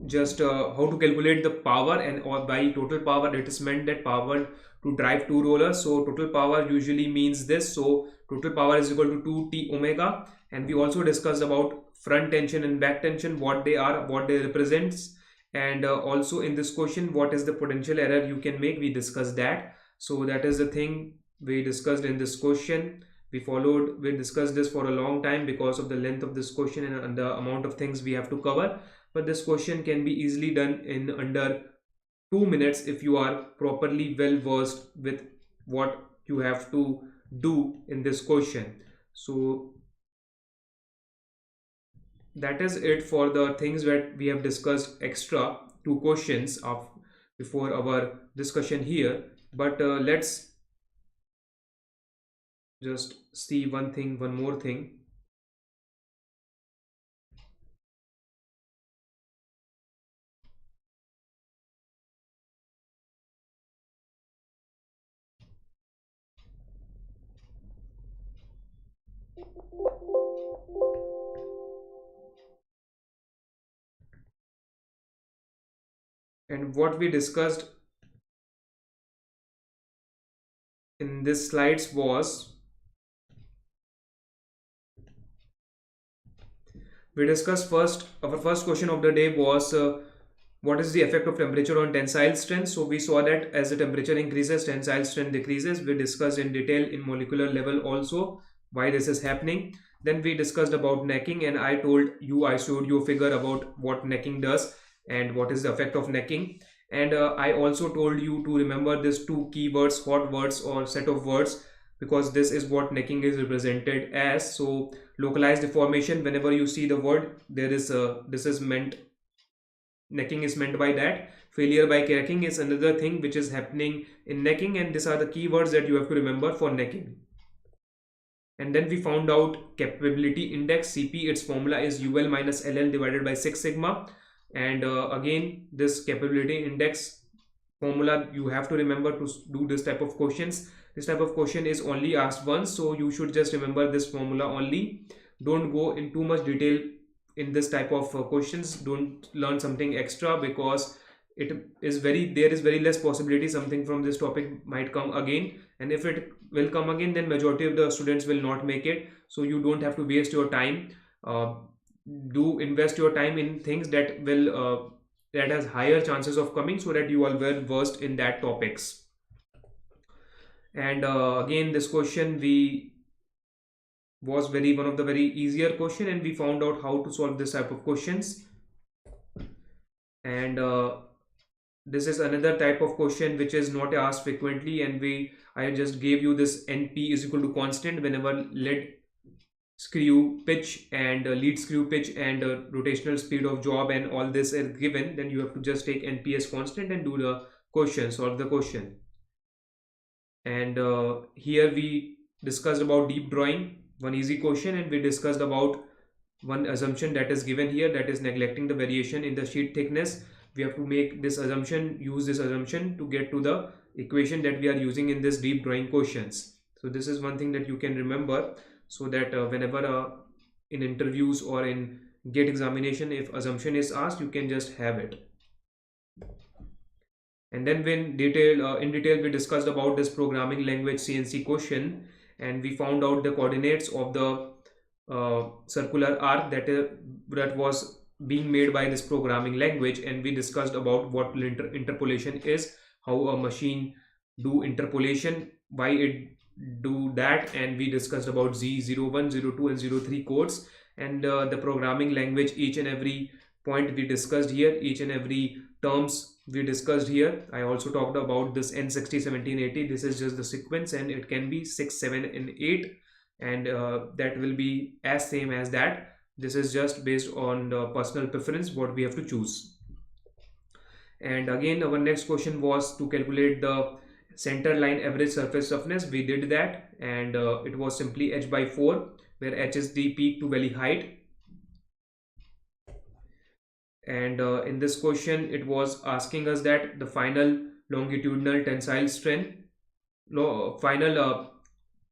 just how to calculate the power, and or by total power it is meant that power to drive two rollers. So total power usually means this, so total power is equal to 2t omega. And we also discussed about front tension and back tension, what they are, what they represents, and also in this question what is the potential error you can make, we discussed that. So that is the thing we discussed in this question. We discussed this for a long time because of the length of this question and the amount of things we have to cover, but this question can be easily done in under 2 minutes if you are properly well versed with what you have to do in this question. So that is it for the things that we have discussed extra 2 questions of before our discussion here. But let's just see one more thing. And what we discussed in this slides was, we discussed our first question of the day was what is the effect of temperature on tensile strength. So we saw that as the temperature increases, tensile strength decreases. We discussed in detail in molecular level also why this is happening. Then we discussed about necking, and I showed you a figure about what necking does and what is the effect of necking. And I also told you to remember these 2 keywords, hot words or set of words, because this is what necking is represented as. So localized deformation, whenever you see the word, there is this is meant, necking is meant by that. Failure by cracking is another thing which is happening in necking, and these are the keywords that you have to remember for necking. And then we found out capability index CP, its formula is UL minus LL divided by 6 sigma. And again, this capability index formula, you have to remember to do this type of questions. This type of question is only asked once, so you should just remember this formula only. Don't go in too much detail in this type of questions. Don't learn something extra, because there is very less possibility something from this topic might come again, and if it will come again, then majority of the students will not make it. So you don't have to waste your time. Do invest your time in things that will that has higher chances of coming, so that you are well versed in that topics. And again, this question was one of the very easier question, and we found out how to solve this type of questions. And this is another type of question which is not asked frequently, and I just gave you this NP is equal to constant whenever lead screw pitch and lead screw pitch and rotational speed of job and all this is given. Then you have to just take NP as constant and do the question, solve the question. And here we discussed about deep drawing, one easy question, and we discussed about one assumption that is given here, that is neglecting the variation in the sheet thickness. We have to make this assumption, use this assumption to get to the equation that we are using in this deep drawing questions. So this is one thing that you can remember, so that whenever in interviews or in GATE examination, if assumption is asked, you can just have it. And then in detail we discussed about this programming language CNC question, and we found out the coordinates of the circular arc that was being made by this programming language. And we discussed about what interpolation is, how a machine do interpolation, why it do that, and we discussed about Z01, 02 and 03 codes, and the programming language, each and every point we discussed here, each and every terms we discussed here. I also talked about this N60, 17, 80. This is just the sequence, and it can be 6, 7 and 8, and that will be as same as that. This is just based on the personal preference what we have to choose. And again, our next question was to calculate the center line average surface roughness. We did that, and it was simply h by 4, where h is the peak to valley height. And in this question, it was asking us that the final longitudinal tensile strain, final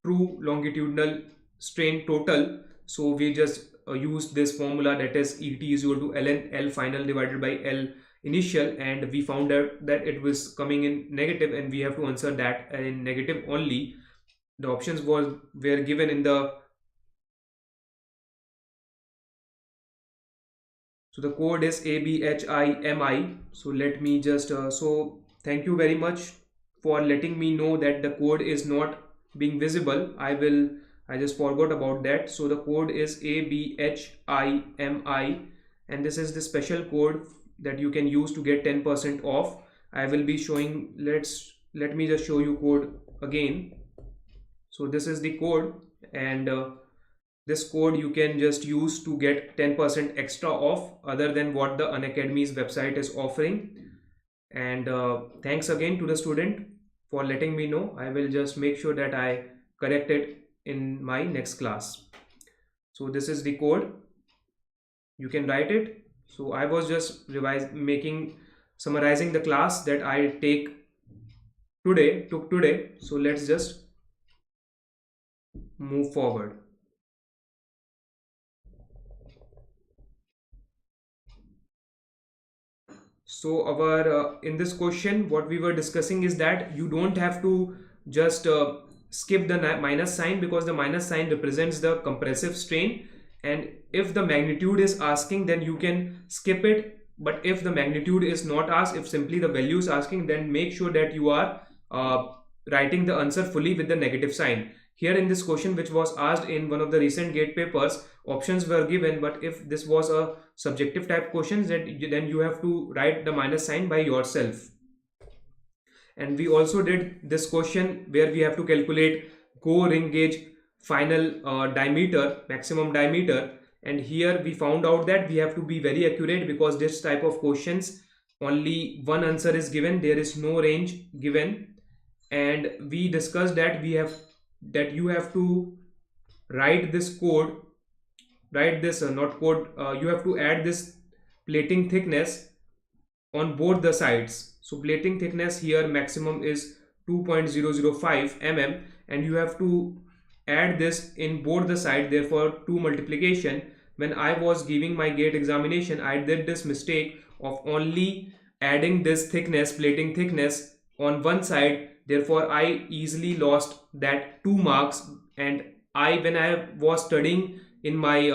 true longitudinal strain total. So we just used this formula, that is ET is equal to ln L final divided by L initial, and we found out that it was coming in negative, and we have to answer that in negative only. The options were given in the, so the code is ABHIMI. So let me just so thank you very much for letting me know that the code is not being visible. I just forgot about that. So the code is ABHIMI, and this is the special code that you can use to get 10% off. I will be showing, let me just show you code again. So this is the code, and this code you can just use to get 10% extra off other than what the Unacademy's website is offering. And thanks again to the student for letting me know. I will just make sure that I correct it in my next class. So this is the code, you can write it. So I was just summarizing the class that I took today. So let's just move forward. So our in this question, what we were discussing is that you don't have to just skip the minus sign, because the minus sign represents the compressive strain, and if the magnitude is asking, then you can skip it. But if the magnitude is not asked, if simply the value is asking, then make sure that you are writing the answer fully with the negative sign. Here in this question, which was asked in one of the recent GATE papers, options were given, but if this was a subjective type question, then you have to write the minus sign by yourself. And we also did this question where we have to calculate go ring gauge final diameter, maximum diameter, and here we found out that we have to be very accurate, because this type of questions only one answer is given, there is no range given. And we discussed that you have to write this code, write this not code, you have to add this plating thickness on both the sides. So plating thickness here maximum is 2.005 mm, and you have to add this in both the side, therefore 2 multiplication. When I was giving my GATE examination, I did this mistake of only adding this thickness, plating thickness on one side, therefore I easily lost that 2 marks. And when I was studying in my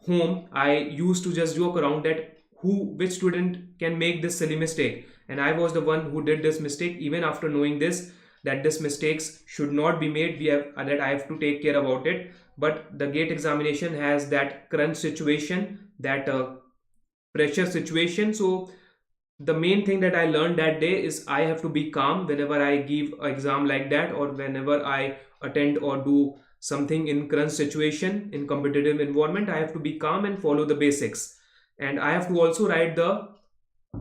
home, I used to just joke around that which student can make this silly mistake, and I was the one who did this mistake. Even after knowing this, that this mistakes should not be made, that I have to take care about it. But the GATE examination has that crunch situation, that pressure situation. So the main thing that I learned that day is I have to be calm whenever I give an exam like that, or whenever I attend or do something in crunch situation in competitive environment. I have to be calm and follow the basics, and I have to also write the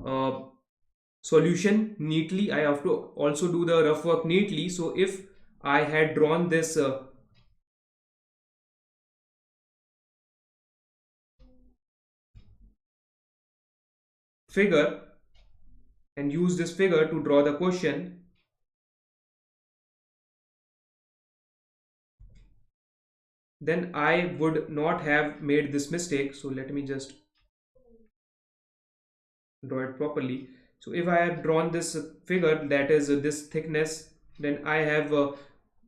uh, solution neatly. I have to also do the rough work neatly. So if I had drawn this figure and use this figure to draw the question, then I would not have made this mistake. So let me just draw it properly. So if I have drawn this figure, that is this thickness, then I have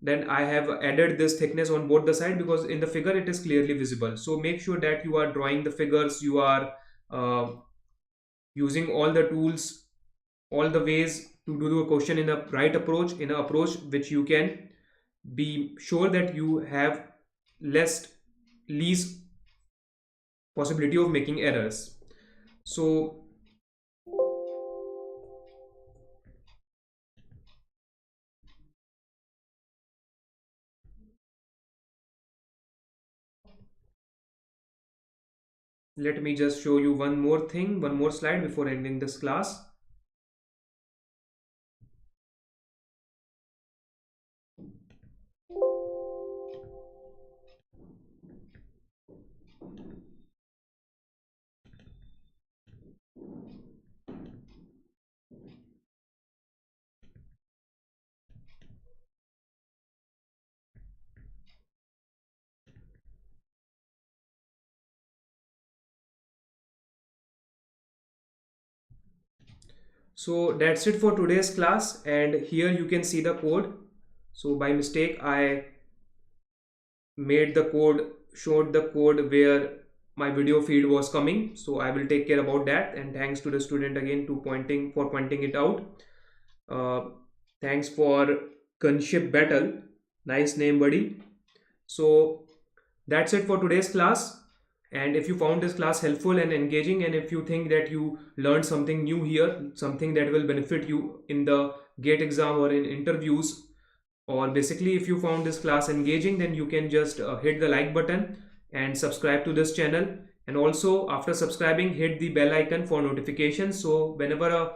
added this thickness on both the side, because in the figure it is clearly visible. So make sure that you are drawing the figures, you are using all the tools, all the ways to do the question in a right approach, in an approach which you can be sure that you have least possibility of making errors. So let me just show you one more thing, one more slide before ending this class. So that's it for today's class, and here you can see the code. So by mistake I made the code, showed the code where my video feed was coming, so I will take care about that. And thanks to the student again to pointing it out. Thanks for Gunship Battle, nice name buddy. So that's it for today's class. And if you found this class helpful and engaging, and if you think that you learned something new here, something that will benefit you in the GATE exam or in interviews, or basically if you found this class engaging, then you can just hit the like button and subscribe to this channel. And also after subscribing, hit the bell icon for notifications, so whenever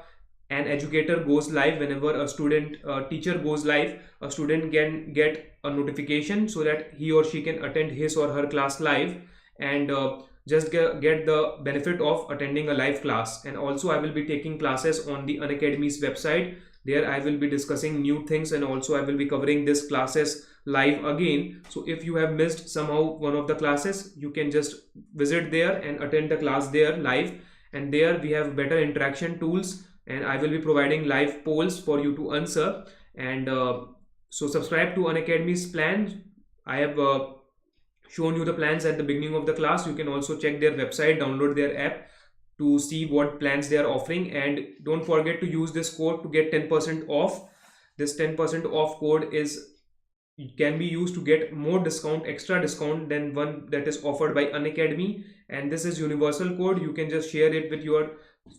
an educator goes live, whenever a teacher goes live, a student can get a notification so that he or she can attend his or her class live, and just get the benefit of attending a live class. And also I will be taking classes on the Unacademy's website. There I will be discussing new things, and also I will be covering this classes live again. So if you have missed somehow one of the classes, you can just visit there and attend the class there live. And there we have better interaction tools, and I will be providing live polls for you to answer. And so subscribe to Unacademy's plan. I have shown you the plans at the beginning of the class. You can also check their website, download their app to see what plans they are offering. And don't forget to use this code to get 10% off. This 10% off code can be used to get more discount, extra discount than one that is offered by Unacademy. And this is universal code. You can just share it with your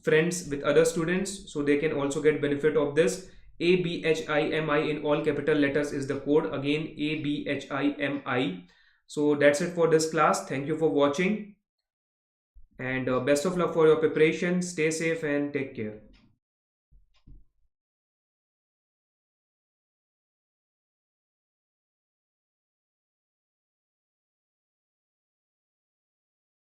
friends, with other students, so they can also get benefit of this. ABHIMI in all capital letters is the code. Again, ABHIMI. So that's it for this class. Thank you for watching, and best of luck for your preparation. Stay safe and take care.